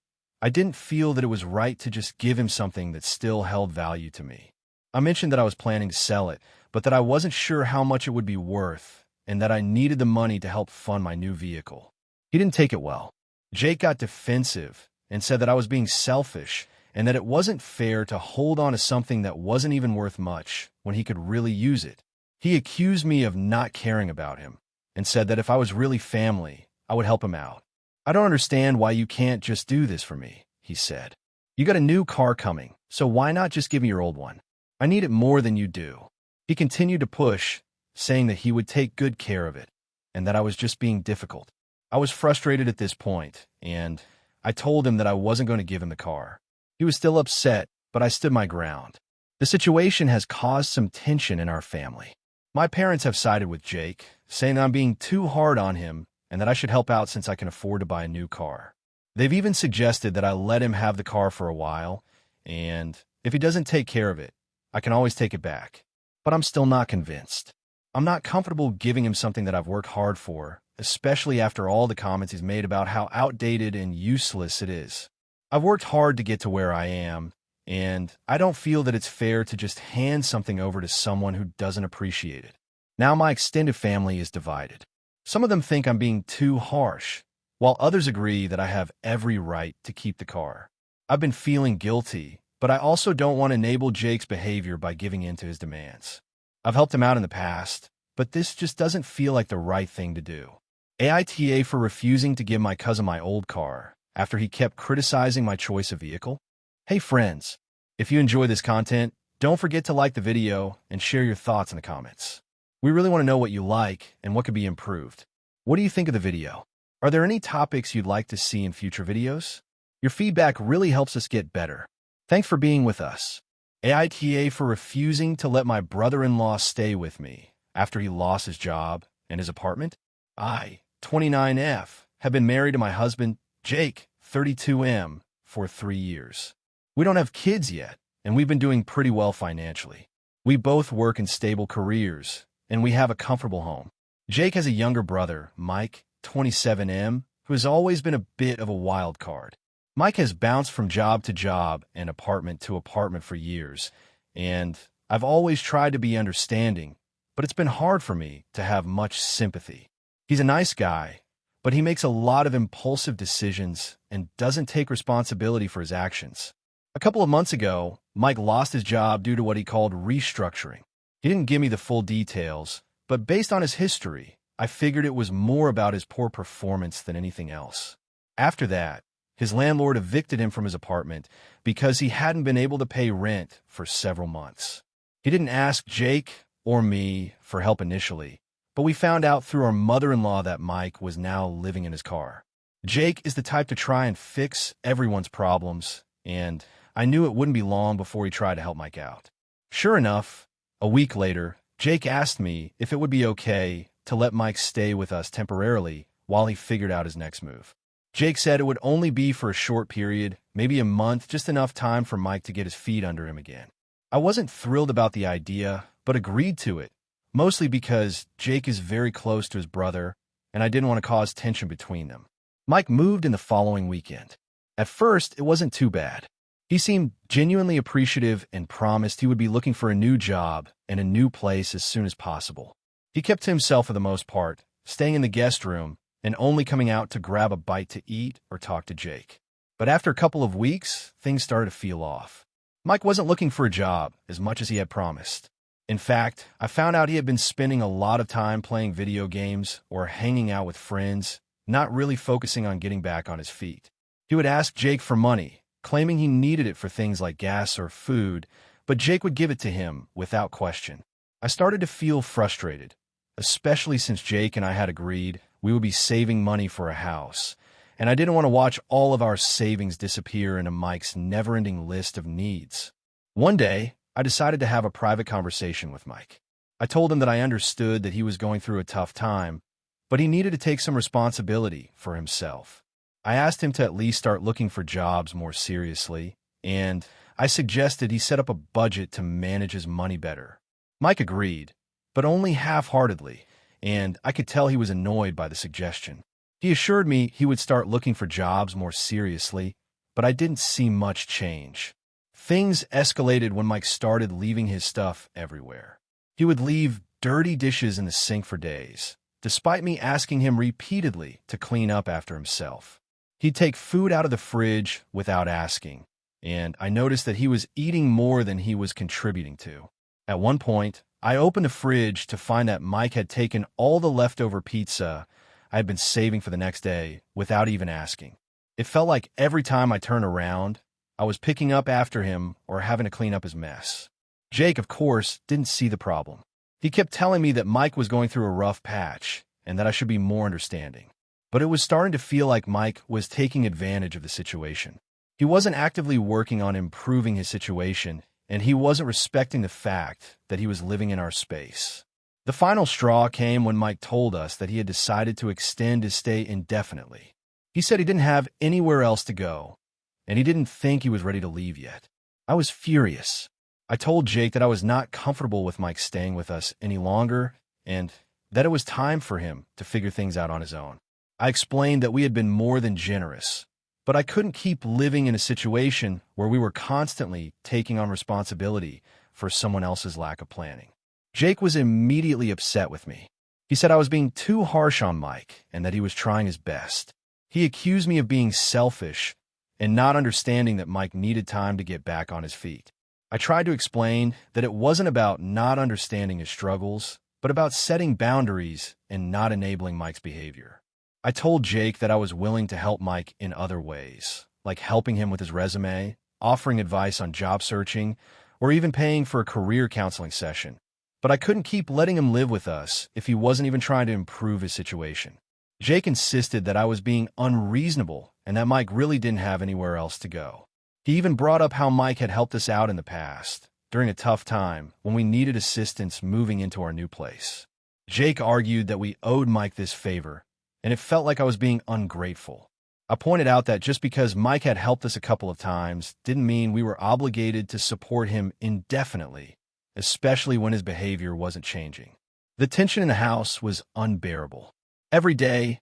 S1: I didn't feel that it was right to just give him something that still held value to me. I mentioned that I was planning to sell it, but that I wasn't sure how much it would be worth, and that I needed the money to help fund my new vehicle. He didn't take it well. Jake got defensive and said that I was being selfish and that it wasn't fair to hold on to something that wasn't even worth much when he could really use it. He accused me of not caring about him and said that if I was really family, I would help him out. "I don't understand why you can't just do this for me," he said. "You got a new car coming, so why not just give me your old one? I need it more than you do." He continued to push, saying that he would take good care of it and that I was just being difficult. I was frustrated at this point, and I told him that I wasn't going to give him the car. He was still upset, but I stood my ground. The situation has caused some tension in our family. My parents have sided with Jake, saying that I'm being too hard on him and that I should help out since I can afford to buy a new car. They've even suggested that I let him have the car for a while, and if he doesn't take care of it, I can always take it back. But I'm still not convinced. I'm not comfortable giving him something that I've worked hard for, especially after all the comments he's made about how outdated and useless it is. I've worked hard to get to where I am, and I don't feel that it's fair to just hand something over to someone who doesn't appreciate it. Now my extended family is divided. Some of them think I'm being too harsh, while others agree that I have every right to keep the car. I've been feeling guilty, but I also don't want to enable Jake's behavior by giving in to his demands. I've helped him out in the past, but this just doesn't feel like the right thing to do. AITA for refusing to give my cousin my old car after he kept criticizing my choice of vehicle. Hey friends, if you enjoy this content, don't forget to like the video and share your thoughts in the comments. We really want to know what you like and what could be improved. What do you think of the video? Are there any topics you'd like to see in future videos? Your feedback really helps us get better. Thanks for being with us. AITA for refusing to let my brother-in-law stay with me after he lost his job and his apartment. I, 29F, have been married to my husband, Jake, 32M, for 3 years. We don't have kids yet, and we've been doing pretty well financially. We both work in stable careers, and we have a comfortable home. Jake has a younger brother, Mike, 27M, who has always been a bit of a wild card. Mike has bounced from job to job and apartment to apartment for years, and I've always tried to be understanding, but it's been hard for me to have much sympathy. He's a nice guy, but he makes a lot of impulsive decisions and doesn't take responsibility for his actions. A couple of months ago, Mike lost his job due to what he called restructuring. He didn't give me the full details, but based on his history, I figured it was more about his poor performance than anything else. After that, his landlord evicted him from his apartment because he hadn't been able to pay rent for several months. He didn't ask Jake or me for help initially, but we found out through our mother-in-law that Mike was now living in his car. Jake is the type to try and fix everyone's problems, and I knew it wouldn't be long before he tried to help Mike out. Sure enough, a week later, Jake asked me if it would be okay to let Mike stay with us temporarily while he figured out his next move. Jake said it would only be for a short period, maybe a month, just enough time for Mike to get his feet under him again. I wasn't thrilled about the idea, but agreed to it, mostly because Jake is very close to his brother, and I didn't want to cause tension between them. Mike moved in the following weekend. At first, it wasn't too bad. He seemed genuinely appreciative and promised he would be looking for a new job and a new place as soon as possible. He kept to himself for the most part, staying in the guest room and only coming out to grab a bite to eat or talk to Jake. But after a couple of weeks, things started to feel off. Mike wasn't looking for a job as much as he had promised. In fact, I found out he had been spending a lot of time playing video games or hanging out with friends, not really focusing on getting back on his feet. He would ask Jake for money, claiming he needed it for things like gas or food, but Jake would give it to him without question. I started to feel frustrated, especially since Jake and I had agreed we would be saving money for a house, and I didn't want to watch all of our savings disappear into Mike's never-ending list of needs. One day, I decided to have a private conversation with Mike. I told him that I understood that he was going through a tough time, but he needed to take some responsibility for himself. I asked him to at least start looking for jobs more seriously, and I suggested he set up a budget to manage his money better. Mike agreed, but only half-heartedly, and I could tell he was annoyed by the suggestion. He assured me he would start looking for jobs more seriously, but I didn't see much change. Things escalated when Mike started leaving his stuff everywhere. He would leave dirty dishes in the sink for days, despite me asking him repeatedly to clean up after himself. He'd take food out of the fridge without asking, and I noticed that he was eating more than he was contributing to. At one point, I opened the fridge to find that Mike had taken all the leftover pizza I had been saving for the next day without even asking. It felt like every time I turned around, I was picking up after him or having to clean up his mess. Jake, of course, didn't see the problem. He kept telling me that Mike was going through a rough patch and that I should be more understanding. But it was starting to feel like Mike was taking advantage of the situation. He wasn't actively working on improving his situation, and he wasn't respecting the fact that he was living in our space. The final straw came when Mike told us that he had decided to extend his stay indefinitely. He said he didn't have anywhere else to go, and he didn't think he was ready to leave yet. I was furious. I told Jake that I was not comfortable with Mike staying with us any longer, and that it was time for him to figure things out on his own. I explained that we had been more than generous, but I couldn't keep living in a situation where we were constantly taking on responsibility for someone else's lack of planning. Jake was immediately upset with me. He said I was being too harsh on Mike and that he was trying his best. He accused me of being selfish and not understanding that Mike needed time to get back on his feet. I tried to explain that it wasn't about not understanding his struggles, but about setting boundaries and not enabling Mike's behavior. I told Jake that I was willing to help Mike in other ways, like helping him with his resume, offering advice on job searching, or even paying for a career counseling session. But I couldn't keep letting him live with us if he wasn't even trying to improve his situation. Jake insisted that I was being unreasonable and that Mike really didn't have anywhere else to go. He even brought up how Mike had helped us out in the past, during a tough time when we needed assistance moving into our new place. Jake argued that we owed Mike this favor, and it felt like I was being ungrateful. I pointed out that just because Mike had helped us a couple of times didn't mean we were obligated to support him indefinitely, especially when his behavior wasn't changing. The tension in the house was unbearable. Every day,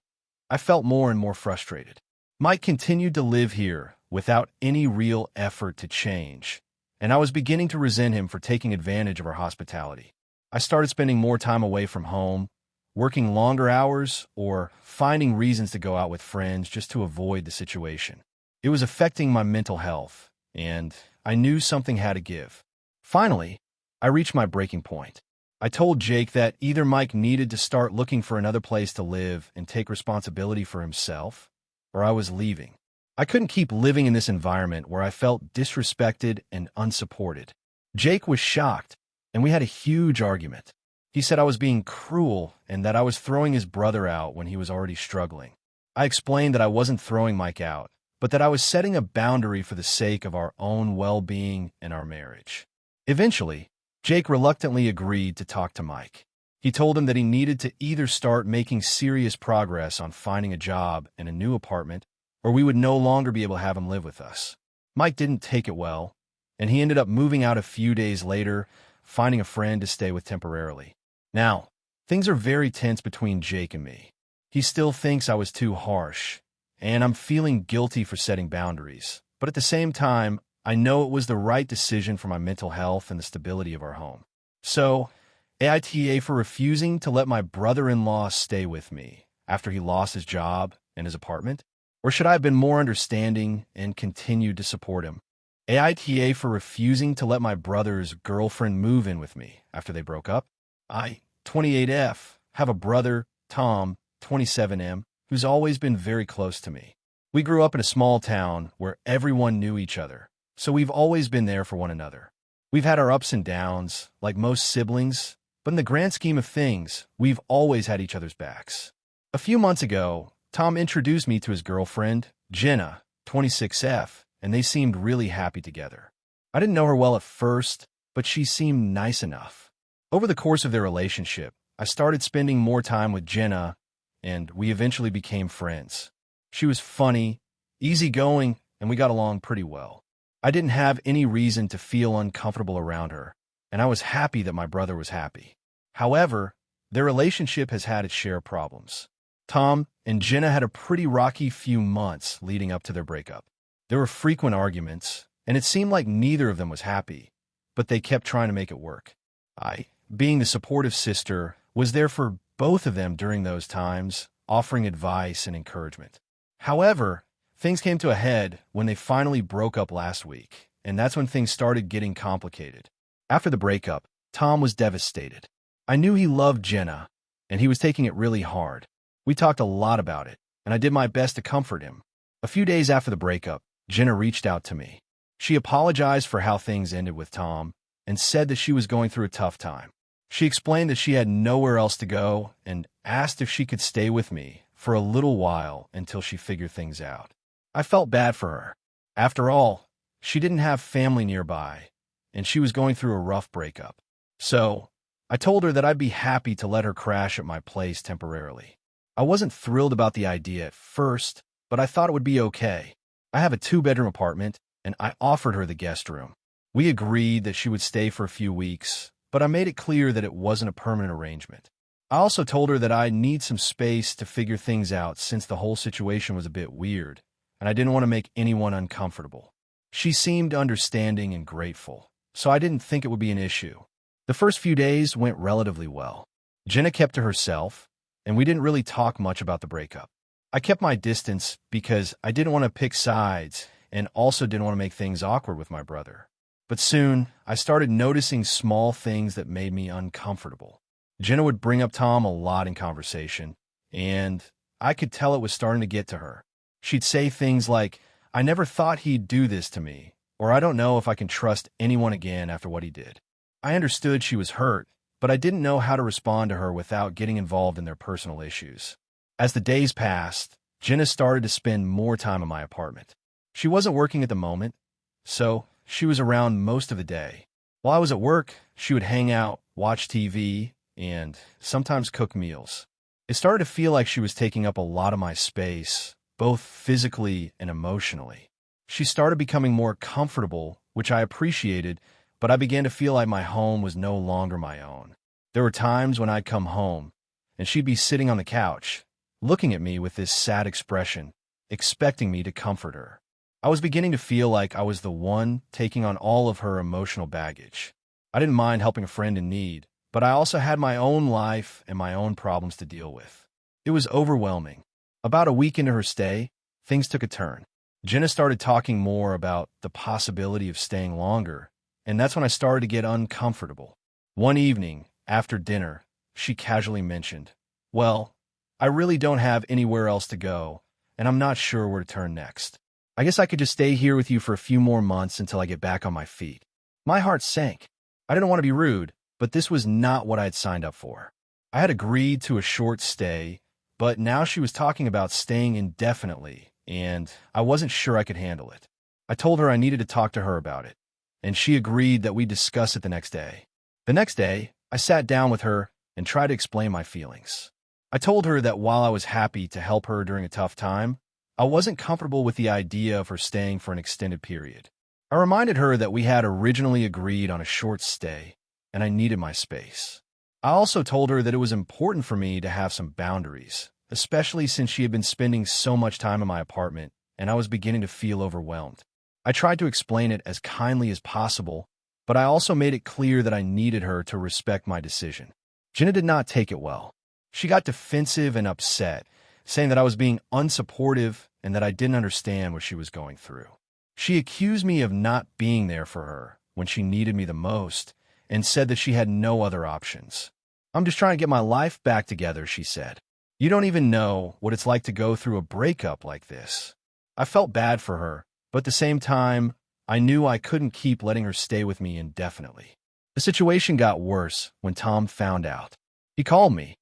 S1: I felt more and more frustrated. Mike continued to live here without any real effort to change, and I was beginning to resent him for taking advantage of our hospitality. I started spending more time away from home, working longer hours, or finding reasons to go out with friends just to avoid the situation. It was affecting my mental health, and I knew something had to give. Finally, I reached my breaking point. I told Jake that either Mike needed to start looking for another place to live and take responsibility for himself, or I was leaving. I couldn't keep living in this environment where I felt disrespected and unsupported. Jake was shocked, and we had a huge argument. He said I was being cruel and that I was throwing his brother out when he was already struggling. I explained that I wasn't throwing Mike out, but that I was setting a boundary for the sake of our own well-being and our marriage. Eventually, Jake reluctantly agreed to talk to Mike. He told him that he needed to either start making serious progress on finding a job and a new apartment, or we would no longer be able to have him live with us. Mike didn't take it well, and he ended up moving out a few days later, finding a friend to stay with temporarily. Now, things are very tense between Jake and me. He still thinks I was too harsh, and I'm feeling guilty for setting boundaries. But at the same time, I know it was the right decision for my mental health and the stability of our home. So, AITA for refusing to let my brother-in-law stay with me after he lost his job and his apartment? Or should I have been more understanding and continued to support him? AITA for refusing to let my brother's girlfriend move in with me after they broke up? I, 28F, have a brother, Tom, 27M, who's always been very close to me. We grew up in a small town where everyone knew each other, so we've always been there for one another. We've had our ups and downs, like most siblings, but in the grand scheme of things, we've always had each other's backs. A few months ago, Tom introduced me to his girlfriend, Jenna, 26F, and they seemed really happy together. I didn't know her well at first, but she seemed nice enough. Over the course of their relationship, I started spending more time with Jenna, and we eventually became friends. She was funny, easygoing, and we got along pretty well. I didn't have any reason to feel uncomfortable around her, and I was happy that my brother was happy. However, their relationship has had its share of problems. Tom and Jenna had a pretty rocky few months leading up to their breakup. There were frequent arguments, and it seemed like neither of them was happy, but they kept trying to make it work. I, being the supportive sister, was there for both of them during those times, offering advice and encouragement. However, things came to a head when they finally broke up last week, and that's when things started getting complicated. After the breakup, Tom was devastated. I knew he loved Jenna, and he was taking it really hard. We talked a lot about it, and I did my best to comfort him. A few days after the breakup, Jenna reached out to me. She apologized for how things ended with Tom and said that she was going through a tough time. She explained that she had nowhere else to go and asked if she could stay with me for a little while until she figured things out. I felt bad for her. After all, she didn't have family nearby, and she was going through a rough breakup. So, I told her that I'd be happy to let her crash at my place temporarily. I wasn't thrilled about the idea at first, but I thought it would be okay. I have a 2-bedroom apartment, and I offered her the guest room. We agreed that she would stay for a few weeks, but I made it clear that it wasn't a permanent arrangement. I also told her that I need some space to figure things out since the whole situation was a bit weird, and I didn't want to make anyone uncomfortable. She seemed understanding and grateful, so I didn't think it would be an issue. The first few days went relatively well. Jenna kept to herself, and we didn't really talk much about the breakup. I kept my distance because I didn't want to pick sides and also didn't want to make things awkward with my brother. But soon, I started noticing small things that made me uncomfortable. Jenna would bring up Tom a lot in conversation, and I could tell it was starting to get to her. She'd say things like, "I never thought he'd do this to me," or "I don't know if I can trust anyone again after what he did." I understood she was hurt, but I didn't know how to respond to her without getting involved in their personal issues. As the days passed, Jenna started to spend more time in my apartment. She wasn't working at the moment, so she was around most of the day. While I was at work, she would hang out, watch TV, and sometimes cook meals. It started to feel like she was taking up a lot of my space, both physically and emotionally. She started becoming more comfortable, which I appreciated, but I began to feel like my home was no longer my own. There were times when I'd come home, and she'd be sitting on the couch, looking at me with this sad expression, expecting me to comfort her. I was beginning to feel like I was the one taking on all of her emotional baggage. I didn't mind helping a friend in need, but I also had my own life and my own problems to deal with. It was overwhelming. About a week into her stay, things took a turn. Jenna started talking more about the possibility of staying longer, and that's when I started to get uncomfortable. One evening, after dinner, she casually mentioned, "Well, I really don't have anywhere else to go, and I'm not sure where to turn next. I guess I could just stay here with you for a few more months until I get back on my feet." My heart sank. I didn't want to be rude, but this was not what I had signed up for. I had agreed to a short stay, but now she was talking about staying indefinitely, and I wasn't sure I could handle it. I told her I needed to talk to her about it, and she agreed that we'd discuss it the next day. The next day, I sat down with her and tried to explain my feelings. I told her that while I was happy to help her during a tough time, I wasn't comfortable with the idea of her staying for an extended period. I reminded her that we had originally agreed on a short stay, and I needed my space. I also told her that it was important for me to have some boundaries, especially since she had been spending so much time in my apartment, and I was beginning to feel overwhelmed. I tried to explain it as kindly as possible, but I also made it clear that I needed her to respect my decision. Jenna did not take it well. She got defensive and upset, saying that I was being unsupportive and that I didn't understand what she was going through. She accused me of not being there for her when she needed me the most and said that she had no other options. "I'm just trying to get my life back together," she said. "You don't even know what it's like to go through a breakup like this." I felt bad for her, but at the same time, I knew I couldn't keep letting her stay with me indefinitely. The situation got worse when Tom found out. He called me,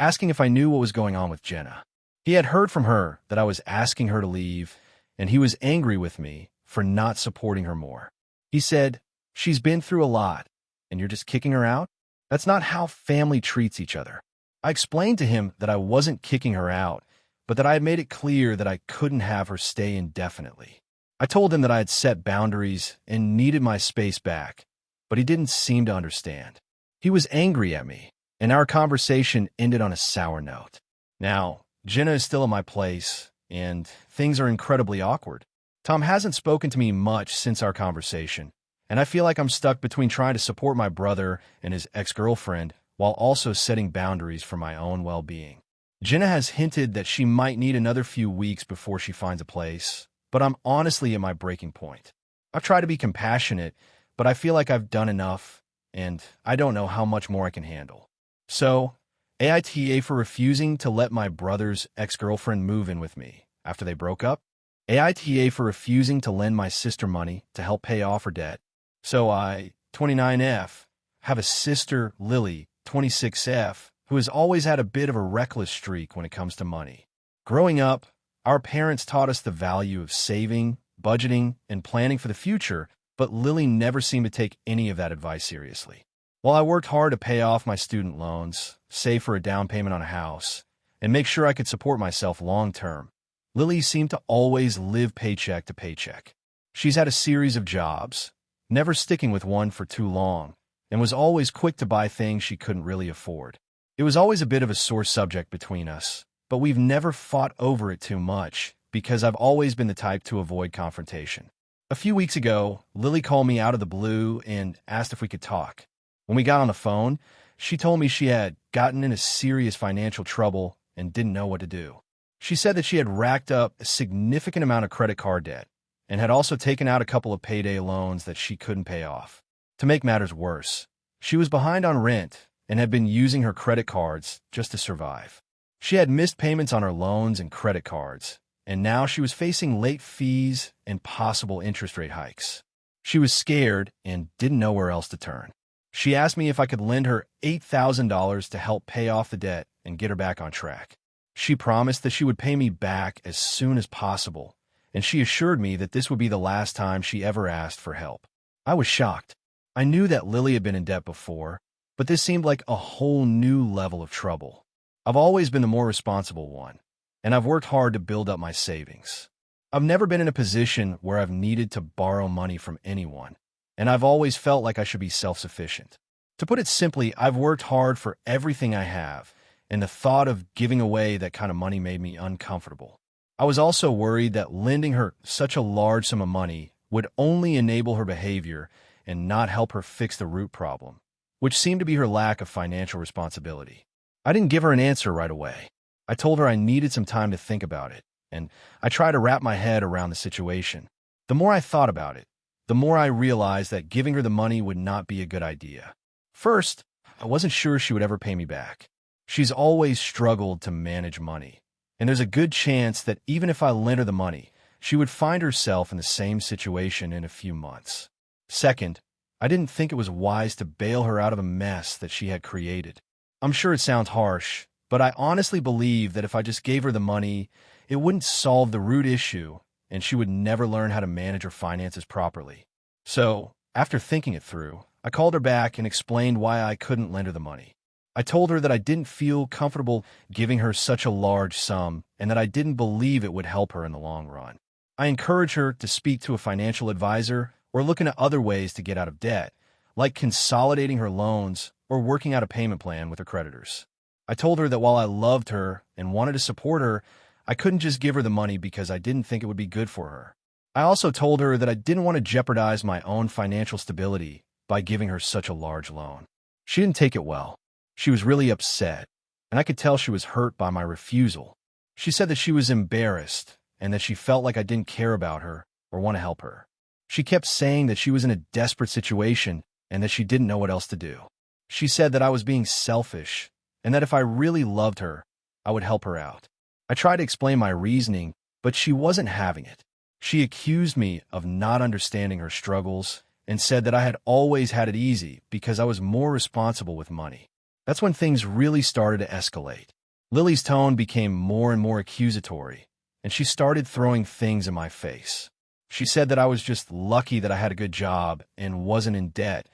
S1: asking if I knew what was going on with Jenna. He had heard from her that I was asking her to leave, and he was angry with me for not supporting her more. He said, "She's been through a lot, and you're just kicking her out? That's not how family treats each other." I explained to him that I wasn't kicking her out, but that I had made it clear that I couldn't have her stay indefinitely. I told him that I had set boundaries and needed my space back, but he didn't seem to understand. He was angry at me, and our conversation ended on a sour note. Now, Jenna is still at my place, and things are incredibly awkward. Tom hasn't spoken to me much since our conversation, and I feel like I'm stuck between trying to support my brother and his ex-girlfriend while also setting boundaries for my own well-being. Jenna has hinted that she might need another few weeks before she finds a place, but I'm honestly at my breaking point. I've tried to be compassionate, but I feel like I've done enough, and I don't know how much more I can handle. So, AITA for refusing to let my brother's ex-girlfriend move in with me after they broke up. AITA for refusing to lend my sister money to help pay off her debt. So I, 29F, have a sister, Lily, 26F, who has always had a bit of a reckless streak when it comes to money. Growing up, our parents taught us the value of saving, budgeting, and planning for the future, but Lily never seemed to take any of that advice seriously. While I worked hard to pay off my student loans, save for a down payment on a house, and make sure I could support myself long term, Lily seemed to always live paycheck to paycheck. She's had a series of jobs, never sticking with one for too long, and was always quick to buy things she couldn't really afford. It was always a bit of a sore subject between us, but we've never fought over it too much because I've always been the type to avoid confrontation. A few weeks ago, Lily called me out of the blue and asked if we could talk. When we got on the phone, she told me she had gotten into serious financial trouble and didn't know what to do. She said that she had racked up a significant amount of credit card debt and had also taken out a couple of payday loans that she couldn't pay off. To make matters worse, she was behind on rent and had been using her credit cards just to survive. She had missed payments on her loans and credit cards, and now she was facing late fees and possible interest rate hikes. She was scared and didn't know where else to turn. She asked me if I could lend her $8,000 to help pay off the debt and get her back on track. She promised that she would pay me back as soon as possible, and she assured me that this would be the last time she ever asked for help. I was shocked. I knew that Lily had been in debt before, but this seemed like a whole new level of trouble. I've always been the more responsible one, and I've worked hard to build up my savings. I've never been in a position where I've needed to borrow money from anyone, and I've always felt like I should be self-sufficient. To put it simply, I've worked hard for everything I have, and the thought of giving away that kind of money made me uncomfortable. I was also worried that lending her such a large sum of money would only enable her behavior and not help her fix the root problem, which seemed to be her lack of financial responsibility. I didn't give her an answer right away. I told her I needed some time to think about it, and I tried to wrap my head around the situation. The more I thought about it, the more I realized that giving her the money would not be a good idea. First, I wasn't sure she would ever pay me back. She's always struggled to manage money, and there's a good chance that even if I lent her the money, she would find herself in the same situation in a few months. Second, I didn't think it was wise to bail her out of a mess that she had created. I'm sure it sounds harsh, but I honestly believe that if I just gave her the money, it wouldn't solve the root issue, and she would never learn how to manage her finances properly. So, after thinking it through, I called her back and explained why I couldn't lend her the money. I told her that I didn't feel comfortable giving her such a large sum and that I didn't believe it would help her in the long run. I encouraged her to speak to a financial advisor or look into other ways to get out of debt, like consolidating her loans or working out a payment plan with her creditors. I told her that while I loved her and wanted to support her, I couldn't just give her the money because I didn't think it would be good for her. I also told her that I didn't want to jeopardize my own financial stability by giving her such a large loan. She didn't take it well. She was really upset, and I could tell she was hurt by my refusal. She said that she was embarrassed and that she felt like I didn't care about her or want to help her. She kept saying that she was in a desperate situation and that she didn't know what else to do. She said that I was being selfish and that if I really loved her, I would help her out. I tried to explain my reasoning, but she wasn't having it. She accused me of not understanding her struggles and said that I had always had it easy because I was more responsible with money. That's when things really started to escalate. Lily's tone became more and more accusatory, and she started throwing things in my face. She said that I was just lucky that I had a good job and wasn't in debt,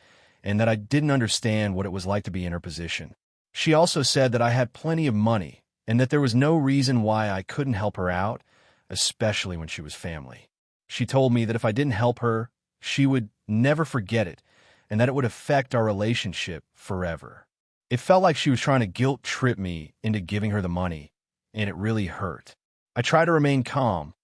S1: and that I didn't understand what it was like to be in her position. She also said that I had plenty of money, and that there was no reason why I couldn't help her out, especially when she was family. She told me that if I didn't help her, she would never forget it, and that it would affect our relationship forever. It felt like she was trying to guilt-trip me into giving her the money, and it really hurt. I tried to remain calm,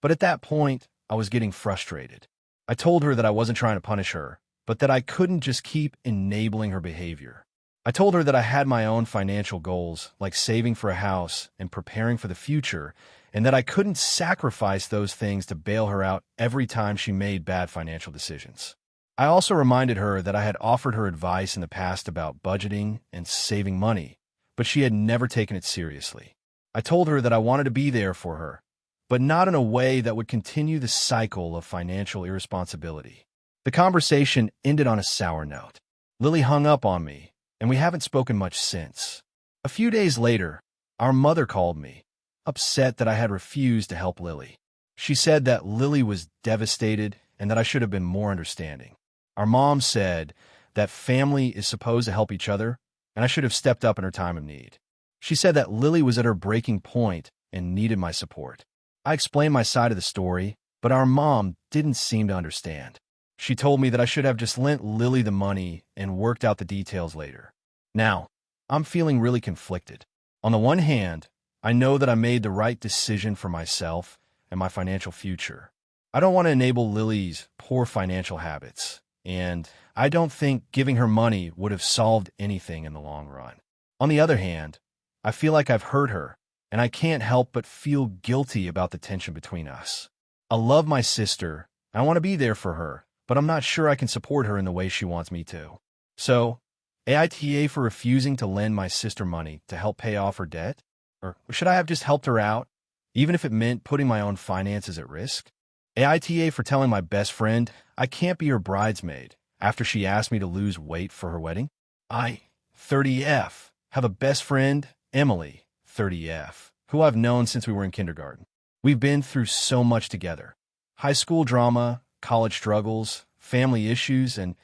S1: but at that point, I was getting frustrated. I told her that I wasn't trying to punish her, but that I couldn't just keep enabling her behavior. I told her that I had my own financial goals, like saving for a house and preparing for the future, and that I couldn't sacrifice those things to bail her out every time she made bad financial decisions. I also reminded her that I had offered her advice in the past about budgeting and saving money, but she had never taken it seriously. I told her that I wanted to be there for her, but not in a way that would continue the cycle of financial irresponsibility. The conversation ended on a sour note. Lily hung up on me, and we haven't spoken much since. A few days later, our mother called me, upset that I had refused to help Lily. She said that Lily was devastated and that I should have been more understanding. Our mom said that family is supposed to help each other, and I should have stepped up in her time of need. She said that Lily was at her breaking point and needed my support. I explained my side of the story, but our mom didn't seem to understand. She told me that I should have just lent Lily the money and worked out the details later. Now, I'm feeling really conflicted. On the one hand, I know that I made the right decision for myself and my financial future. I don't want to enable Lily's poor financial habits, and I don't think giving her money would have solved anything in the long run. On the other hand, I feel like I've hurt her, and I can't help but feel guilty about the tension between us. I love my sister, I want to be there for her, but I'm not sure I can support her in the way she wants me to. So, AITA for refusing to lend my sister money to help pay off her debt? Or should I have just helped her out, even if it meant putting my own finances at risk? AITA for telling my best friend I can't be her bridesmaid after she asked me to lose weight for her wedding? I, 30F, have a best friend, Emily, 30F, who I've known since we were in kindergarten. We've been through so much together. High school drama, college struggles, family issues, and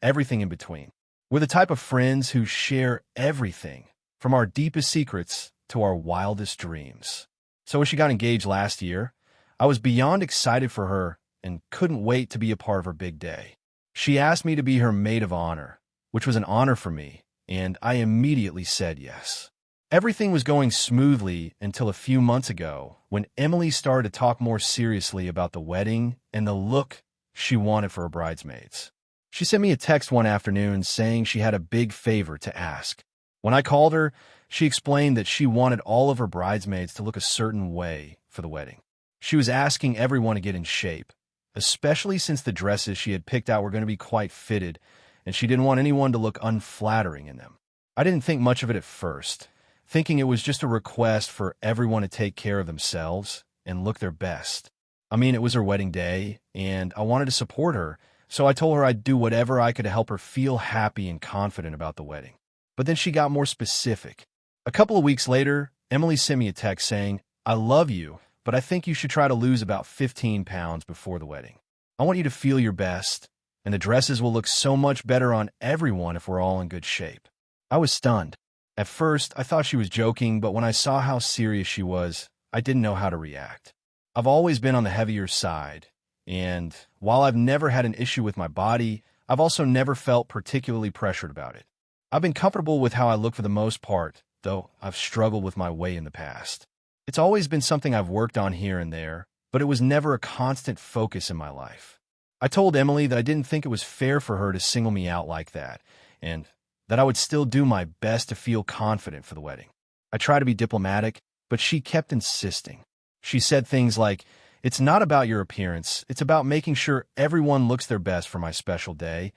S1: everything in between. We're the type of friends who share everything, from our deepest secrets to our wildest dreams. So when she got engaged last year, I was beyond excited for her and couldn't wait to be a part of her big day. She asked me to be her maid of honor, which was an honor for me, and I immediately said yes. Everything was going smoothly until a few months ago when Emily started to talk more seriously about the wedding and the look she wanted for her bridesmaids. She sent me a text one afternoon saying she had a big favor to ask. When I called her, she explained that she wanted all of her bridesmaids to look a certain way for the wedding. She was asking everyone to get in shape, especially since the dresses she had picked out were going to be quite fitted, and she didn't want anyone to look unflattering in them. I didn't think much of it at first, thinking it was just a request for everyone to take care of themselves and look their best. I mean, it was her wedding day, and I wanted to support her, so I told her I'd do whatever I could to help her feel happy and confident about the wedding. But then she got more specific. A couple of weeks later, Emily sent me a text saying, "I love you, but I think you should try to lose about 15 pounds before the wedding. I want you to feel your best, and the dresses will look so much better on everyone if we're all in good shape." I was stunned. At first, I thought she was joking, but when I saw how serious she was, I didn't know how to react. I've always been on the heavier side, and while I've never had an issue with my body, I've also never felt particularly pressured about it. I've been comfortable with how I look for the most part, though I've struggled with my weight in the past. It's always been something I've worked on here and there, but it was never a constant focus in my life. I told Emily that I didn't think it was fair for her to single me out like that, and that I would still do my best to feel confident for the wedding. I tried to be diplomatic, but she kept insisting. She said things like, "It's not about your appearance, it's about making sure everyone looks their best for my special day,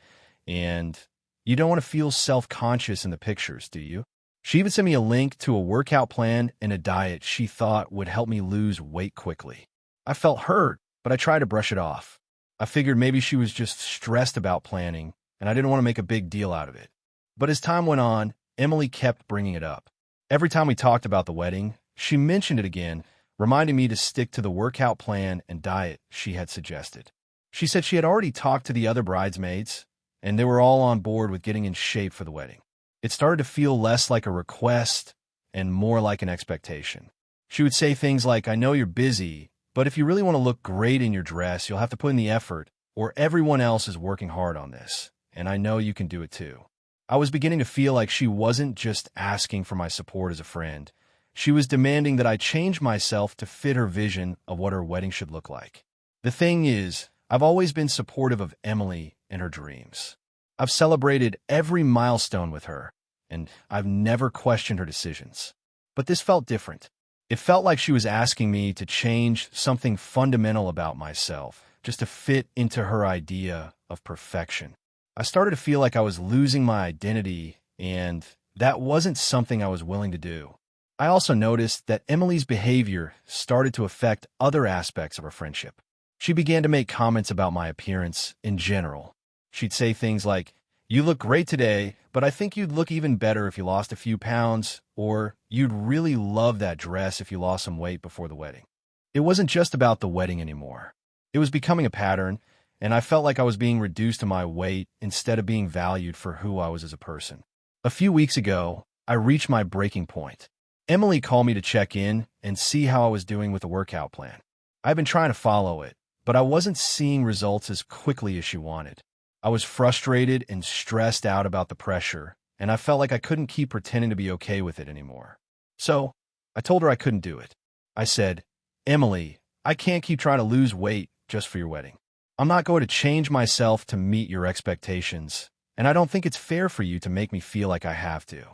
S1: and you don't want to feel self-conscious in the pictures, do you?" She even sent me a link to a workout plan and a diet she thought would help me lose weight quickly. I felt hurt, but I tried to brush it off. I figured maybe she was just stressed about planning, and I didn't want to make a big deal out of it. But as time went on, Emily kept bringing it up. Every time we talked about the wedding, she mentioned it again, reminding me to stick to the workout plan and diet she had suggested. She said she had already talked to the other bridesmaids, and they were all on board with getting in shape for the wedding. It started to feel less like a request and more like an expectation. She would say things like, "I know you're busy, but if you really want to look great in your dress, you'll have to put in the effort, or everyone else is working hard on this, and I know you can do it too." I was beginning to feel like she wasn't just asking for my support as a friend. She was demanding that I change myself to fit her vision of what her wedding should look like. The thing is, I've always been supportive of Emily and her dreams. I've celebrated every milestone with her, and I've never questioned her decisions. But this felt different. It felt like she was asking me to change something fundamental about myself, just to fit into her idea of perfection. I started to feel like I was losing my identity, and that wasn't something I was willing to do. I also noticed that Emily's behavior started to affect other aspects of our friendship. She began to make comments about my appearance in general. She'd say things like, "You look great today, but I think you'd look even better if you lost a few pounds," or "You'd really love that dress if you lost some weight before the wedding." It wasn't just about the wedding anymore. It was becoming a pattern, and I felt like I was being reduced to my weight instead of being valued for who I was as a person. A few weeks ago, I reached my breaking point. Emily called me to check in and see how I was doing with the workout plan. I've been trying to follow it, but I wasn't seeing results as quickly as she wanted. I was frustrated and stressed out about the pressure, and I felt like I couldn't keep pretending to be okay with it anymore. So, I told her I couldn't do it. I said, "Emily, I can't keep trying to lose weight just for your wedding. I'm not going to change myself to meet your expectations, and I don't think it's fair for you to make me feel like I have to.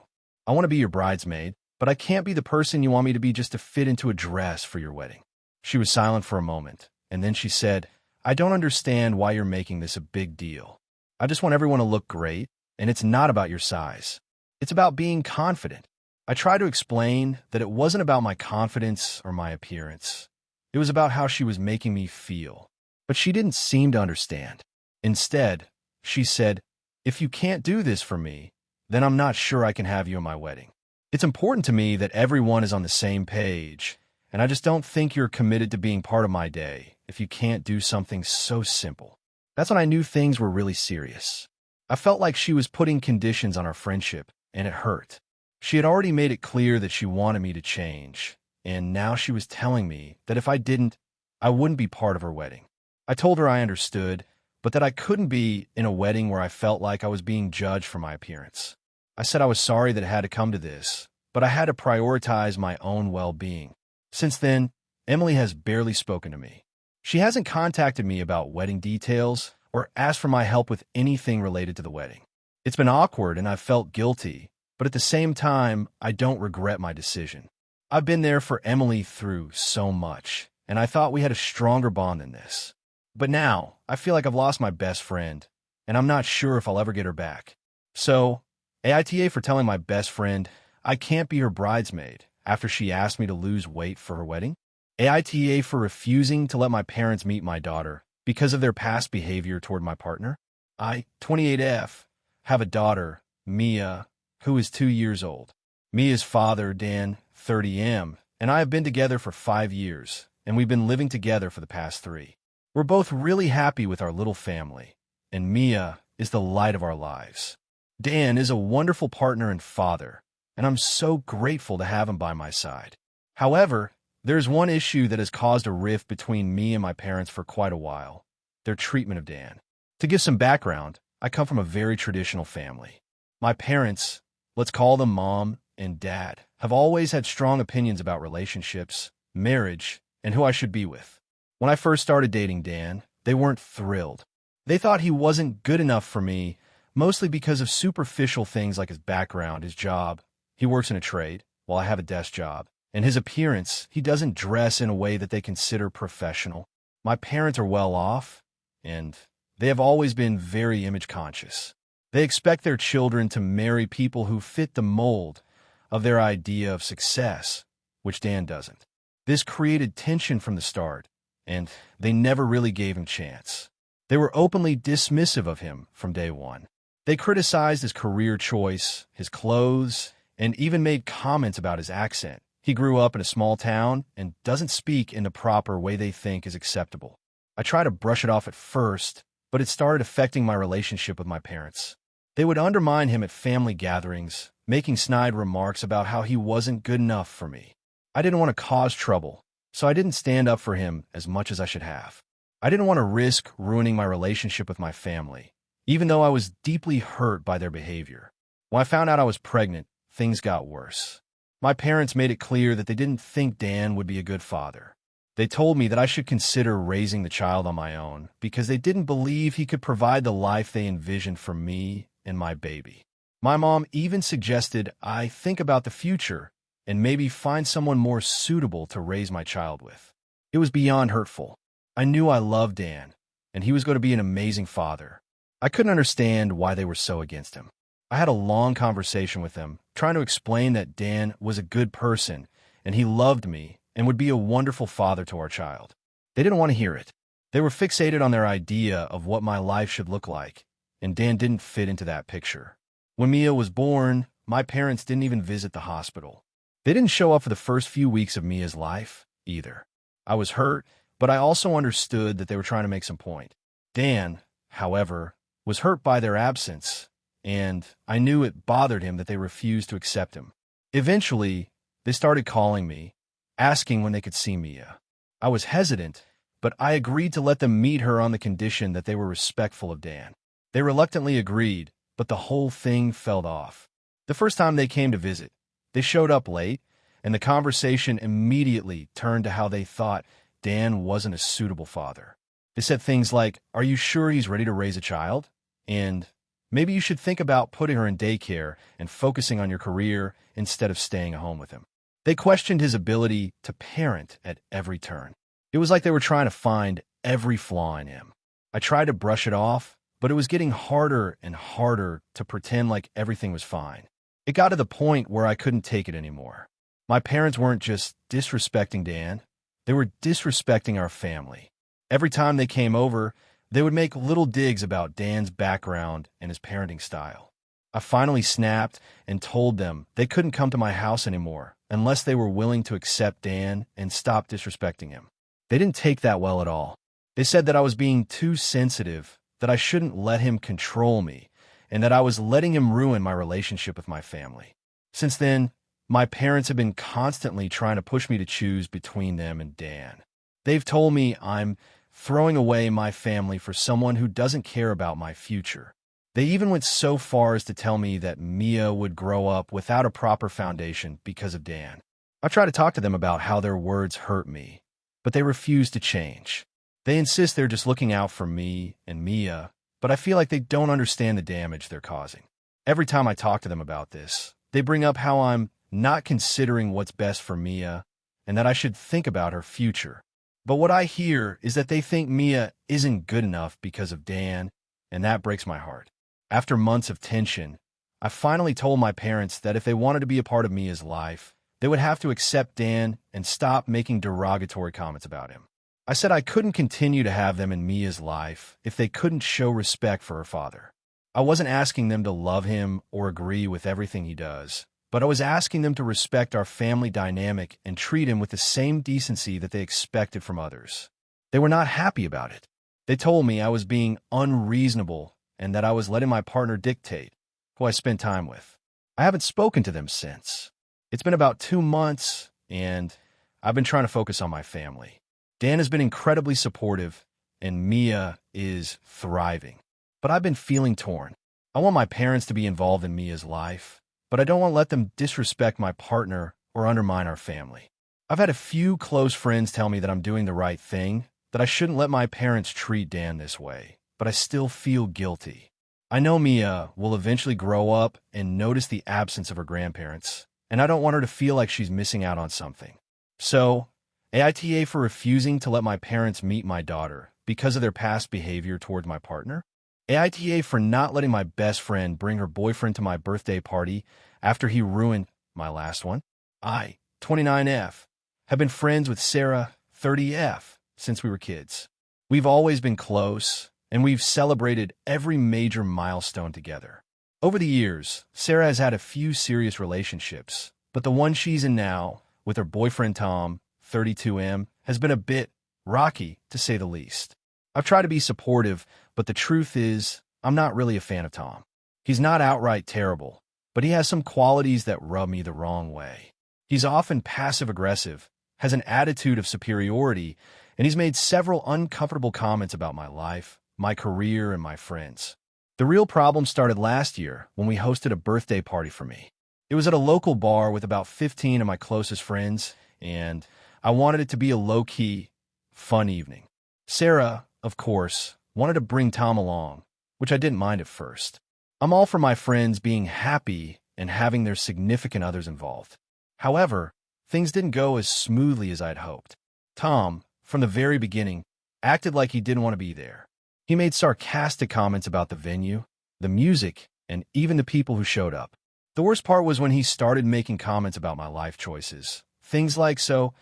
S1: I want to be your bridesmaid, but I can't be the person you want me to be just to fit into a dress for your wedding." She was silent for a moment, and then she said, "I don't understand why you're making this a big deal. I just want everyone to look great, and it's not about your size. It's about being confident." I tried to explain that it wasn't about my confidence or my appearance. It was about how she was making me feel. But she didn't seem to understand. Instead, she said, "If you can't do this for me, then I'm not sure I can have you at my wedding. It's important to me that everyone is on the same page, and I just don't think you're committed to being part of my day if you can't do something so simple." That's when I knew things were really serious. I felt like she was putting conditions on our friendship, and it hurt. She had already made it clear that she wanted me to change, and now she was telling me that if I didn't, I wouldn't be part of her wedding. I told her I understood, but that I couldn't be in a wedding where I felt like I was being judged for my appearance. I said I was sorry that it had to come to this, but I had to prioritize my own well-being. Since then, Emily has barely spoken to me. She hasn't contacted me about wedding details or asked for my help with anything related to the wedding. It's been awkward and I've felt guilty, but at the same time, I don't regret my decision. I've been there for Emily through so much, and I thought we had a stronger bond than this. But now, I feel like I've lost my best friend, and I'm not sure if I'll ever get her back. So, AITA for telling my best friend I can't be her bridesmaid after she asked me to lose weight for her wedding. AITA for refusing to let my parents meet my daughter because of their past behavior toward my partner. I, 28F, have a daughter, Mia, who is 2 years old. Mia's father, Dan, 30M, and I have been together for 5 years, and we've been living together for the past 3. We're both really happy with our little family, and Mia is the light of our lives. Dan is a wonderful partner and father, and I'm so grateful to have him by my side. However, there's one issue that has caused a rift between me and my parents for quite a while: their treatment of Dan. To give some background, I come from a very traditional family. My parents, let's call them Mom and Dad, have always had strong opinions about relationships, marriage, and who I should be with. When I first started dating Dan, they weren't thrilled. They thought he wasn't good enough for me, mostly because of superficial things like his background, his job. He works in a trade, while I have a desk job. And his appearance, he doesn't dress in a way that they consider professional. My parents are well off, and they have always been very image conscious. They expect their children to marry people who fit the mold of their idea of success, which Dan doesn't. This created tension from the start, and they never really gave him a chance. They were openly dismissive of him from day one. They criticized his career choice, his clothes, and even made comments about his accent. He grew up in a small town and doesn't speak in the proper way they think is acceptable. I tried to brush it off at first, but it started affecting my relationship with my parents. They would undermine him at family gatherings, making snide remarks about how he wasn't good enough for me. I didn't want to cause trouble, so I didn't stand up for him as much as I should have. I didn't want to risk ruining my relationship with my family, even though I was deeply hurt by their behavior. When I found out I was pregnant, things got worse. My parents made it clear that they didn't think Dan would be a good father. They told me that I should consider raising the child on my own because they didn't believe he could provide the life they envisioned for me and my baby. My mom even suggested I think about the future and maybe find someone more suitable to raise my child with. It was beyond hurtful. I knew I loved Dan, and he was going to be an amazing father. I couldn't understand why they were so against him. I had a long conversation with them, trying to explain that Dan was a good person, and he loved me, and would be a wonderful father to our child. They didn't want to hear it. They were fixated on their idea of what my life should look like, and Dan didn't fit into that picture. When Mia was born, my parents didn't even visit the hospital. They didn't show up for the first few weeks of Mia's life, either. I was hurt, but I also understood that they were trying to make some point. Dan, however, was hurt by their absence, and I knew it bothered him that they refused to accept him. Eventually, they started calling me, asking when they could see Mia. I was hesitant, but I agreed to let them meet her on the condition that they were respectful of Dan. They reluctantly agreed, but the whole thing fell off. The first time they came to visit, they showed up late, and the conversation immediately turned to how they thought Dan wasn't a suitable father. They said things like, "Are you sure he's ready to raise a child?" And, "Maybe you should think about putting her in daycare and focusing on your career instead of staying at home with him." They questioned his ability to parent at every turn. It was like they were trying to find every flaw in him. I tried to brush it off, but it was getting harder and harder to pretend like everything was fine. It got to the point where I couldn't take it anymore. My parents weren't just disrespecting Dan, they were disrespecting our family. Every time they came over, they would make little digs about Dan's background and his parenting style. I finally snapped and told them they couldn't come to my house anymore unless they were willing to accept Dan and stop disrespecting him. They didn't take that well at all. They said that I was being too sensitive, that I shouldn't let him control me, and that I was letting him ruin my relationship with my family. Since then, my parents have been constantly trying to push me to choose between them and Dan. They've told me I'm throwing away my family for someone who doesn't care about my future. They even went so far as to tell me that Mia would grow up without a proper foundation because of Dan. I try to talk to them about how their words hurt me, but they refuse to change. They insist they're just looking out for me and Mia, but I feel like they don't understand the damage they're causing. Every time I talk to them about this, they bring up how I'm not considering what's best for Mia and that I should think about her future. But what I hear is that they think Mia isn't good enough because of Dan, and that breaks my heart. After months of tension, I finally told my parents that if they wanted to be a part of Mia's life, they would have to accept Dan and stop making derogatory comments about him. I said I couldn't continue to have them in Mia's life if they couldn't show respect for her father. I wasn't asking them to love him or agree with everything he does, but I was asking them to respect our family dynamic and treat him with the same decency that they expected from others. They were not happy about it. They told me I was being unreasonable and that I was letting my partner dictate who I spent time with. I haven't spoken to them since. It's been about 2 months, and I've been trying to focus on my family. Dan has been incredibly supportive, and Mia is thriving. But I've been feeling torn. I want my parents to be involved in Mia's life, but I don't want to let them disrespect my partner or undermine our family. I've had a few close friends tell me that I'm doing the right thing, that I shouldn't let my parents treat Dan this way, but I still feel guilty. I know Mia will eventually grow up and notice the absence of her grandparents, and I don't want her to feel like she's missing out on something. So, AITA for refusing to let my parents meet my daughter because of their past behavior toward my partner. AITA for not letting my best friend bring her boyfriend to my birthday party after he ruined my last one. I, 29F, have been friends with Sarah, 30F, since we were kids. We've always been close, and we've celebrated every major milestone together. Over the years, Sarah has had a few serious relationships, but the one she's in now, with her boyfriend Tom, 32M, has been a bit rocky, to say the least. I've tried to be supportive, but the truth is, I'm not really a fan of Tom. He's not outright terrible, but he has some qualities that rub me the wrong way. He's often passive-aggressive, has an attitude of superiority, and he's made several uncomfortable comments about my life, my career, and my friends. The real problem started last year when we hosted a birthday party for me. It was at a local bar with about 15 of my closest friends, and I wanted it to be a low-key, fun evening. Sarah, of course, wanted to bring Tom along, which I didn't mind at first. I'm all for my friends being happy and having their significant others involved. However, things didn't go as smoothly as I'd hoped. Tom, from the very beginning, acted like he didn't want to be there. He made sarcastic comments about the venue, the music, and even the people who showed up. The worst part was when he started making comments about my life choices. Things like, "So,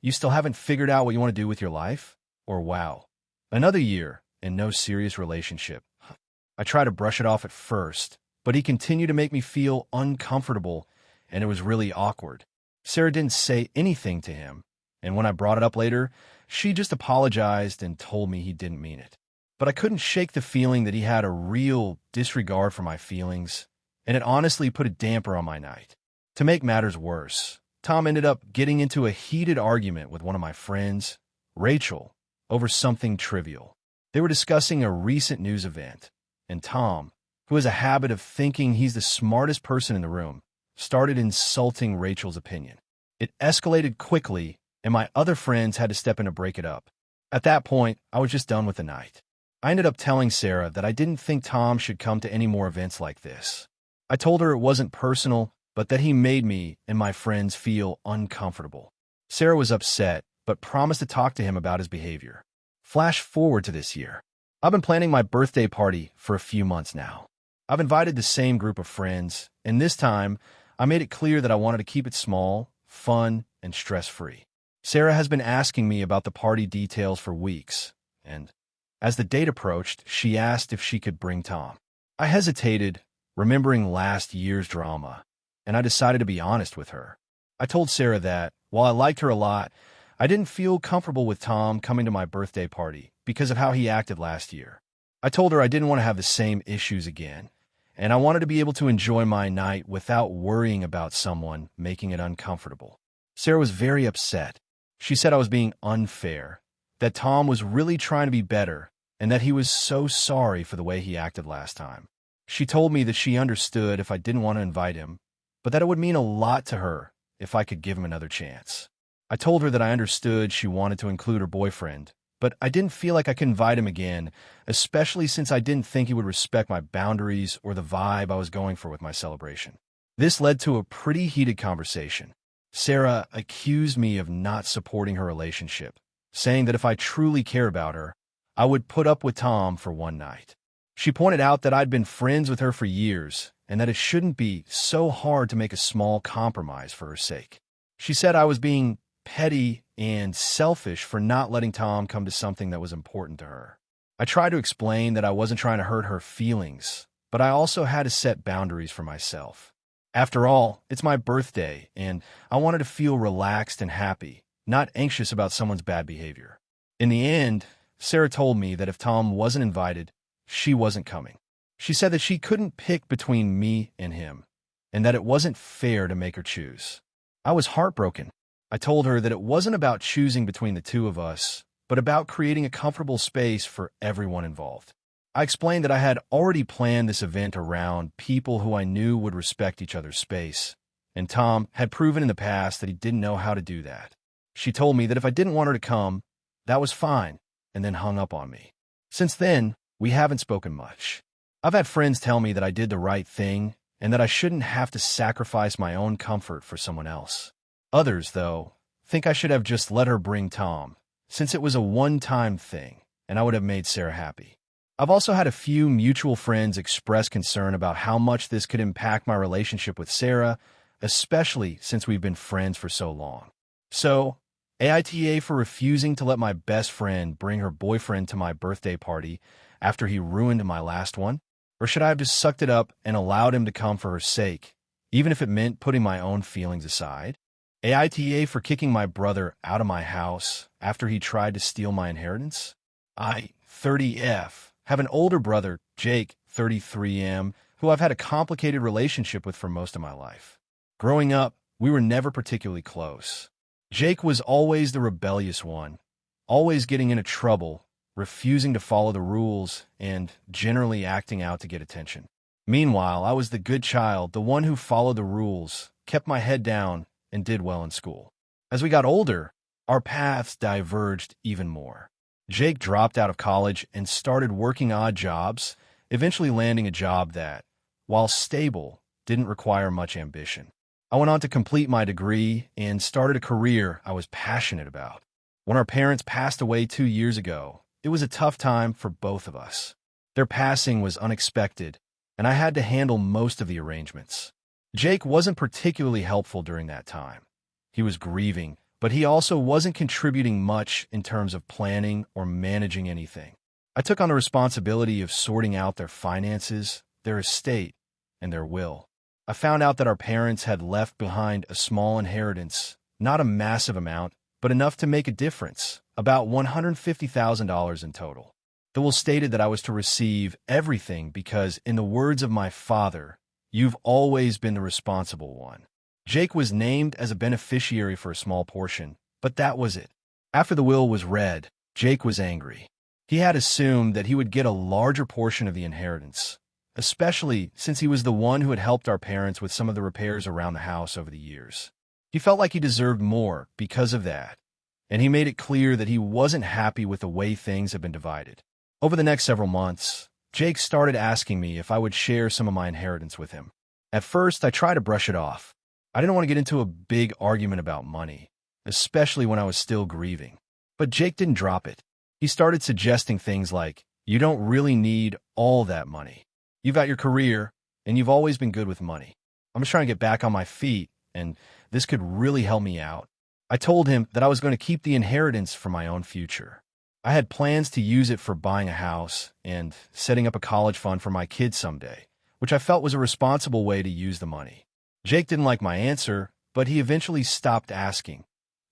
S1: you still haven't figured out what you want to do with your life?" Or, "Wow, another year and no serious relationship." I tried to brush it off at first, but he continued to make me feel uncomfortable, and it was really awkward. Sarah didn't say anything to him, and when I brought it up later, she just apologized and told me he didn't mean it. But I couldn't shake the feeling that he had a real disregard for my feelings, and it honestly put a damper on my night. To make matters worse, Tom ended up getting into a heated argument with one of my friends, Rachel, over something trivial. They were discussing a recent news event, and Tom, who has a habit of thinking he's the smartest person in the room, started insulting Rachel's opinion. It escalated quickly, and my other friends had to step in to break it up. At that point, I was just done with the night. I ended up telling Sarah that I didn't think Tom should come to any more events like this. I told her it wasn't personal, but that he made me and my friends feel uncomfortable. Sarah was upset, but promised to talk to him about his behavior. Flash forward to this year. I've been planning my birthday party for a few months now. I've invited the same group of friends, and this time, I made it clear that I wanted to keep it small, fun, and stress-free. Sarah has been asking me about the party details for weeks, and as the date approached, she asked if she could bring Tom. I hesitated, remembering last year's drama, and I decided to be honest with her. I told Sarah that, while I liked her a lot, I didn't feel comfortable with Tom coming to my birthday party because of how he acted last year. I told her I didn't want to have the same issues again, and I wanted to be able to enjoy my night without worrying about someone making it uncomfortable. Sarah was very upset. She said I was being unfair, that Tom was really trying to be better, and that he was so sorry for the way he acted last time. She told me that she understood if I didn't want to invite him, but that it would mean a lot to her if I could give him another chance. I told her that I understood she wanted to include her boyfriend, but I didn't feel like I could invite him again, especially since I didn't think he would respect my boundaries or the vibe I was going for with my celebration. This led to a pretty heated conversation. Sarah accused me of not supporting her relationship, saying that if I truly care about her, I would put up with Tom for one night. She pointed out that I'd been friends with her for years and that it shouldn't be so hard to make a small compromise for her sake. She said I was being petty and selfish for not letting Tom come to something that was important to her. I tried to explain that I wasn't trying to hurt her feelings, but I also had to set boundaries for myself. After all, it's my birthday, and I wanted to feel relaxed and happy, not anxious about someone's bad behavior. In the end, Sarah told me that if Tom wasn't invited, she wasn't coming. She said that she couldn't pick between me and him, and that it wasn't fair to make her choose. I was heartbroken. I told her that it wasn't about choosing between the two of us, but about creating a comfortable space for everyone involved. I explained that I had already planned this event around people who I knew would respect each other's space, and Tom had proven in the past that he didn't know how to do that. She told me that if I didn't want her to come, that was fine, and then hung up on me. Since then, we haven't spoken much. I've had friends tell me that I did the right thing and that I shouldn't have to sacrifice my own comfort for someone else. Others, though, think I should have just let her bring Tom, since it was a one-time thing, and I would have made Sarah happy. I've also had a few mutual friends express concern about how much this could impact my relationship with Sarah, especially since we've been friends for so long. So, AITA for refusing to let my best friend bring her boyfriend to my birthday party after he ruined my last one? Or should I have just sucked it up and allowed him to come for her sake, even if it meant putting my own feelings aside? AITA for kicking my brother out of my house after he tried to steal my inheritance? I, 30F, have an older brother, Jake, 33M, who I've had a complicated relationship with for most of my life. Growing up, we were never particularly close. Jake was always the rebellious one, always getting into trouble, refusing to follow the rules, and generally acting out to get attention. Meanwhile, I was the good child, the one who followed the rules, kept my head down, and did well in school. As we got older, our paths diverged even more. Jake dropped out of college and started working odd jobs, eventually landing a job that, while stable, didn't require much ambition. I went on to complete my degree and started a career I was passionate about. When our parents passed away 2 years ago, it was a tough time for both of us. Their passing was unexpected, and I had to handle most of the arrangements. Jake wasn't particularly helpful during that time. He was grieving, but he also wasn't contributing much in terms of planning or managing anything. I took on the responsibility of sorting out their finances, their estate, and their will. I found out that our parents had left behind a small inheritance, not a massive amount, but enough to make a difference, about $150,000 in total. The will stated that I was to receive everything because, in the words of my father, "You've always been the responsible one." Jake was named as a beneficiary for a small portion, but that was it. After the will was read, Jake was angry. He had assumed that he would get a larger portion of the inheritance, especially since he was the one who had helped our parents with some of the repairs around the house over the years. He felt like he deserved more because of that, and he made it clear that he wasn't happy with the way things had been divided. Over the next several months, Jake started asking me if I would share some of my inheritance with him. At first, I tried to brush it off. I didn't want to get into a big argument about money, especially when I was still grieving. But Jake didn't drop it. He started suggesting things like, "You don't really need all that money. You've got your career, and you've always been good with money. I'm just trying to get back on my feet, and this could really help me out." I told him that I was going to keep the inheritance for my own future. I had plans to use it for buying a house and setting up a college fund for my kids someday, which I felt was a responsible way to use the money. Jake didn't like my answer, but he eventually stopped asking,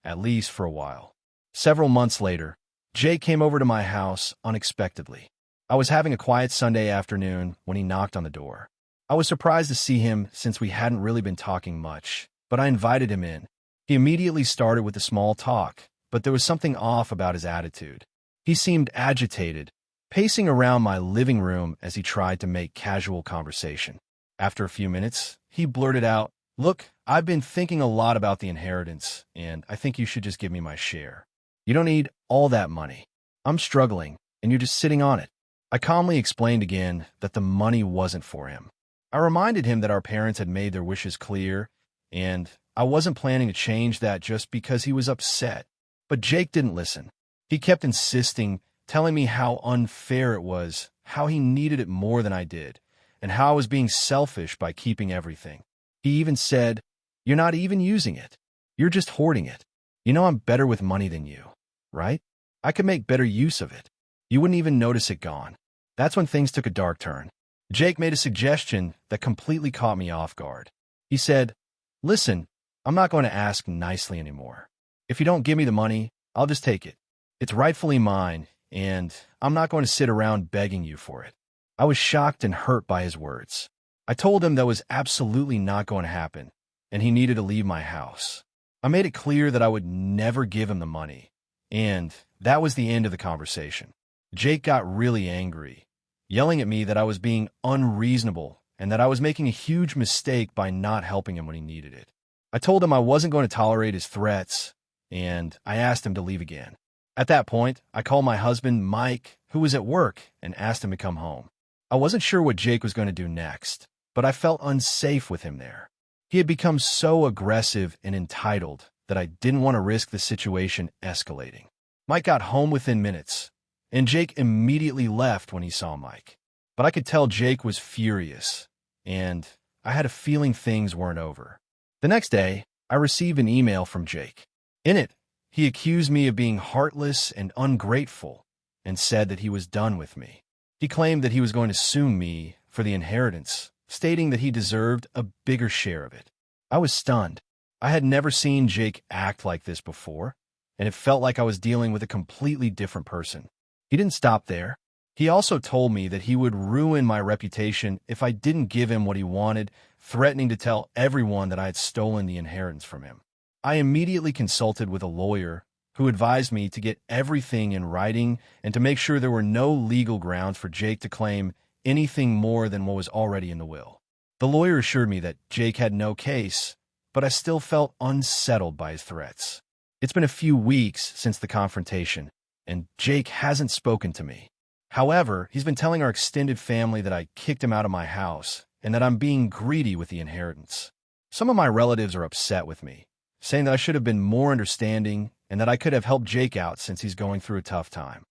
S1: at least for a while. Several months later, Jake came over to my house unexpectedly. I was having a quiet Sunday afternoon when he knocked on the door. I was surprised to see him since we hadn't really been talking much, but I invited him in. He immediately started with a small talk, but there was something off about his attitude. He seemed agitated, pacing around my living room as he tried to make casual conversation. After a few minutes, he blurted out, "Look, I've been thinking a lot about the inheritance, and I think you should just give me my share. You don't need all that money. I'm struggling, and you're just sitting on it." I calmly explained again that the money wasn't for him. I reminded him that our parents had made their wishes clear, and I wasn't planning to change that just because he was upset. But Jake didn't listen. He kept insisting, telling me how unfair it was, how he needed it more than I did, and how I was being selfish by keeping everything. He even said, "You're not even using it. You're just hoarding it. You know I'm better with money than you, right? I could make better use of it. You wouldn't even notice it gone." That's when things took a dark turn. Jake made a suggestion that completely caught me off guard. He said, "Listen, I'm not going to ask nicely anymore. If you don't give me the money, I'll just take it. It's rightfully mine, and I'm not going to sit around begging you for it." I was shocked and hurt by his words. I told him that was absolutely not going to happen, and he needed to leave my house. I made it clear that I would never give him the money, and that was the end of the conversation. Jake got really angry, yelling at me that I was being unreasonable and that I was making a huge mistake by not helping him when he needed it. I told him I wasn't going to tolerate his threats, and I asked him to leave again. At that point, I called my husband, Mike, who was at work, and asked him to come home. I wasn't sure what Jake was going to do next, but I felt unsafe with him there. He had become so aggressive and entitled that I didn't want to risk the situation escalating. Mike got home within minutes, and Jake immediately left when he saw Mike. But I could tell Jake was furious, and I had a feeling things weren't over. The next day, I received an email from Jake. In it, he accused me of being heartless and ungrateful and said that he was done with me. He claimed that he was going to sue me for the inheritance, stating that he deserved a bigger share of it. I was stunned. I had never seen Jake act like this before, and it felt like I was dealing with a completely different person. He didn't stop there. He also told me that he would ruin my reputation if I didn't give him what he wanted, threatening to tell everyone that I had stolen the inheritance from him. I immediately consulted with a lawyer who advised me to get everything in writing and to make sure there were no legal grounds for Jake to claim anything more than what was already in the will. The lawyer assured me that Jake had no case, but I still felt unsettled by his threats. It's been a few weeks since the confrontation, and Jake hasn't spoken to me. However, he's been telling our extended family that I kicked him out of my house and that I'm being greedy with the inheritance. Some of my relatives are upset with me, saying that I should have been more understanding and that I could have helped Jake out since he's going through a tough time.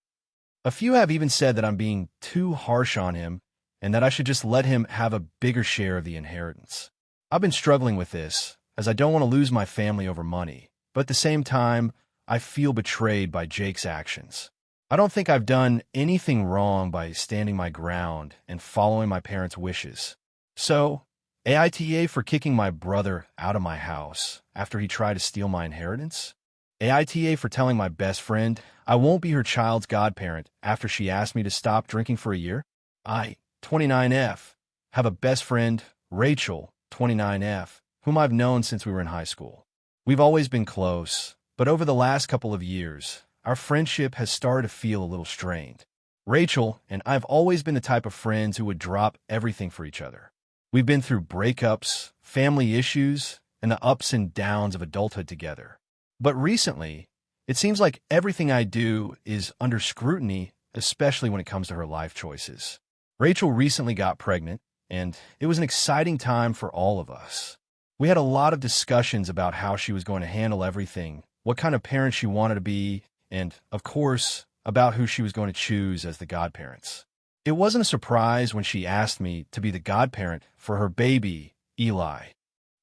S1: A few have even said that I'm being too harsh on him and that I should just let him have a bigger share of the inheritance. I've been struggling with this, as I don't want to lose my family over money, but at the same time, I feel betrayed by Jake's actions. I don't think I've done anything wrong by standing my ground and following my parents' wishes. So, AITA for kicking my brother out of my house after he tried to steal my inheritance? AITA for telling my best friend I won't be her child's godparent after she asked me to stop drinking for a year? I, 29F, have a best friend, Rachel, 29F, whom I've known since we were in high school. We've always been close, but over the last couple of years, our friendship has started to feel a little strained. Rachel and I've always been the type of friends who would drop everything for each other. We've been through breakups, family issues, and the ups and downs of adulthood together. But recently, it seems like everything I do is under scrutiny, especially when it comes to her life choices. Rachel recently got pregnant, and it was an exciting time for all of us. We had a lot of discussions about how she was going to handle everything, what kind of parent she wanted to be, and, of course, about who she was going to choose as the godparents. It wasn't a surprise when she asked me to be the godparent for her baby, Eli.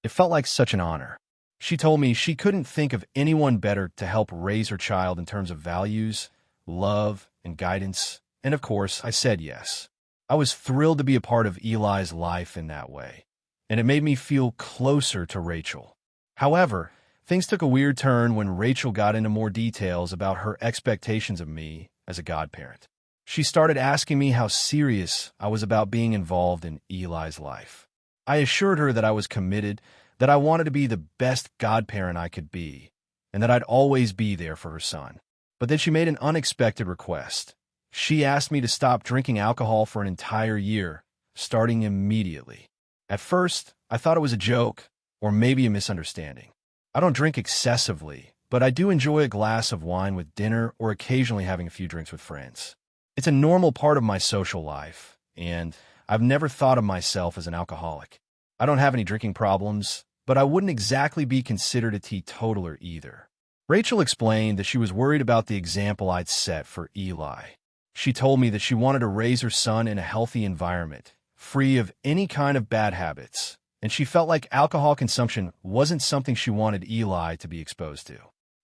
S1: It felt like such an honor. She told me she couldn't think of anyone better to help raise her child in terms of values, love, and guidance, and of course, I said yes. I was thrilled to be a part of Eli's life in that way, and it made me feel closer to Rachel. However, things took a weird turn when Rachel got into more details about her expectations of me as a godparent. She started asking me how serious I was about being involved in Eli's life. I assured her that I was committed, that I wanted to be the best godparent I could be, and that I'd always be there for her son. But then she made an unexpected request. She asked me to stop drinking alcohol for an entire year, starting immediately. At first, I thought it was a joke, or maybe a misunderstanding. I don't drink excessively, but I do enjoy a glass of wine with dinner or occasionally having a few drinks with friends. It's a normal part of my social life, and I've never thought of myself as an alcoholic. I don't have any drinking problems, but I wouldn't exactly be considered a teetotaler either. Rachel explained that she was worried about the example I'd set for Eli. She told me that she wanted to raise her son in a healthy environment, free of any kind of bad habits, and she felt like alcohol consumption wasn't something she wanted Eli to be exposed to.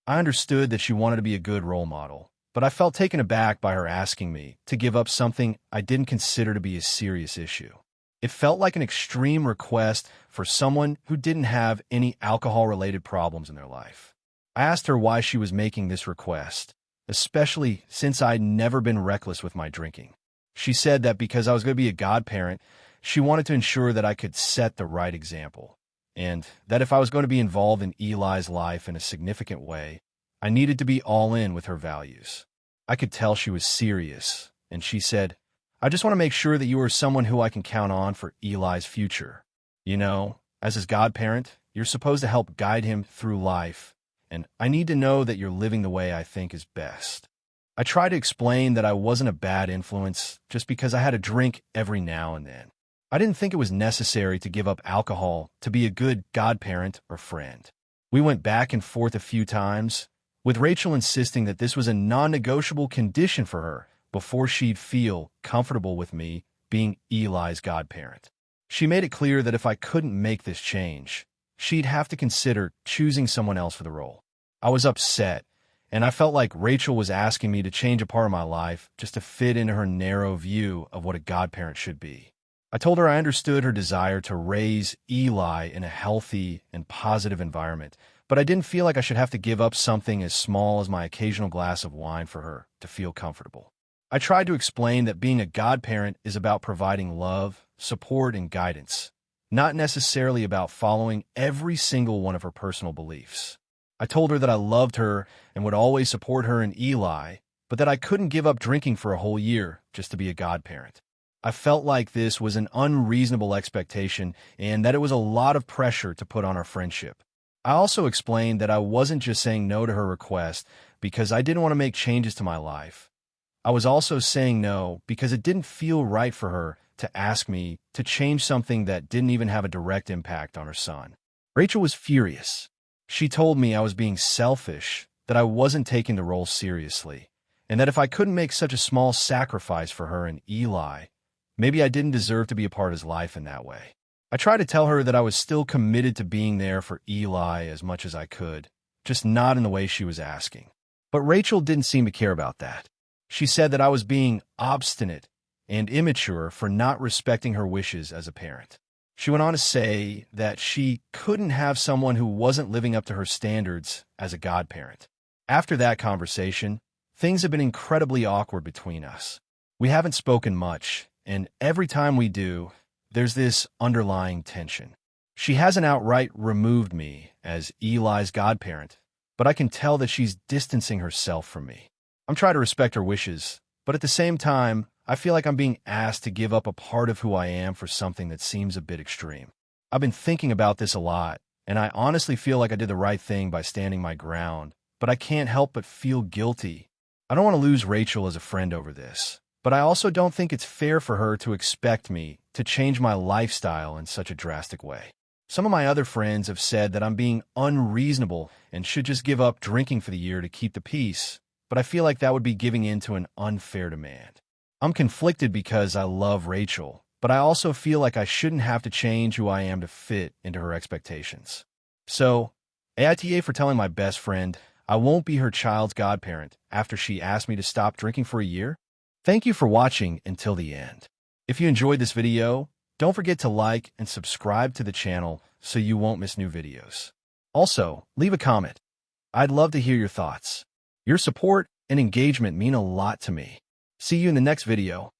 S1: I understood that she wanted to be a good role model, but I felt taken aback by her asking me to give up something I didn't consider to be a serious issue. It felt like an extreme request for someone who didn't have any alcohol-related problems in their life. I asked her why she was making this request, especially since I'd never been reckless with my drinking. She said that because I was going to be a godparent, she wanted to ensure that I could set the right example, and that if I was going to be involved in Eli's life in a significant way, I needed to be all in with her values. I could tell she was serious, and she said, "I just want to make sure that you are someone who I can count on for Eli's future. You know, as his godparent, you're supposed to help guide him through life, and I need to know that you're living the way I think is best." I tried to explain that I wasn't a bad influence just because I had a drink every now and then. I didn't think it was necessary to give up alcohol to be a good godparent or friend. We went back and forth a few times, with Rachel insisting that this was a non-negotiable condition for her before she'd feel comfortable with me being Eli's godparent. She made it clear that if I couldn't make this change, she'd have to consider choosing someone else for the role. I was upset, and I felt like Rachel was asking me to change a part of my life just to fit into her narrow view of what a godparent should be. I told her I understood her desire to raise Eli in a healthy and positive environment, but I didn't feel like I should have to give up something as small as my occasional glass of wine for her to feel comfortable. I tried to explain that being a godparent is about providing love, support, and guidance, not necessarily about following every single one of her personal beliefs. I told her that I loved her and would always support her and Eli, but that I couldn't give up drinking for a whole year just to be a godparent. I felt like this was an unreasonable expectation and that it was a lot of pressure to put on our friendship. I also explained that I wasn't just saying no to her request because I didn't want to make changes to my life. I was also saying no because it didn't feel right for her to ask me to change something that didn't even have a direct impact on her son. Rachel was furious. She told me I was being selfish, that I wasn't taking the role seriously, and that if I couldn't make such a small sacrifice for her and Eli, maybe I didn't deserve to be a part of his life in that way. I tried to tell her that I was still committed to being there for Eli as much as I could, just not in the way she was asking. But Rachel didn't seem to care about that. She said that I was being obstinate and immature for not respecting her wishes as a parent. She went on to say that she couldn't have someone who wasn't living up to her standards as a godparent. After that conversation, things have been incredibly awkward between us. We haven't spoken much, and every time we do, there's this underlying tension. She hasn't outright removed me as Eli's godparent, but I can tell that she's distancing herself from me. I'm trying to respect her wishes, but at the same time, I feel like I'm being asked to give up a part of who I am for something that seems a bit extreme. I've been thinking about this a lot, and I honestly feel like I did the right thing by standing my ground, but I can't help but feel guilty. I don't want to lose Rachel as a friend over this, but I also don't think it's fair for her to expect me to change my lifestyle in such a drastic way. Some of my other friends have said that I'm being unreasonable and should just give up drinking for the year to keep the peace, but I feel like that would be giving in to an unfair demand. I'm conflicted because I love Rachel, but I also feel like I shouldn't have to change who I am to fit into her expectations. So, AITA for telling my best friend I won't be her child's godparent after she asked me to stop drinking for a year. Thank you for watching until the end. If you enjoyed this video, don't forget to like and subscribe to the channel so you won't miss new videos. Also, leave a comment. I'd love to hear your thoughts. Your support and engagement mean a lot to me. See you in the next video.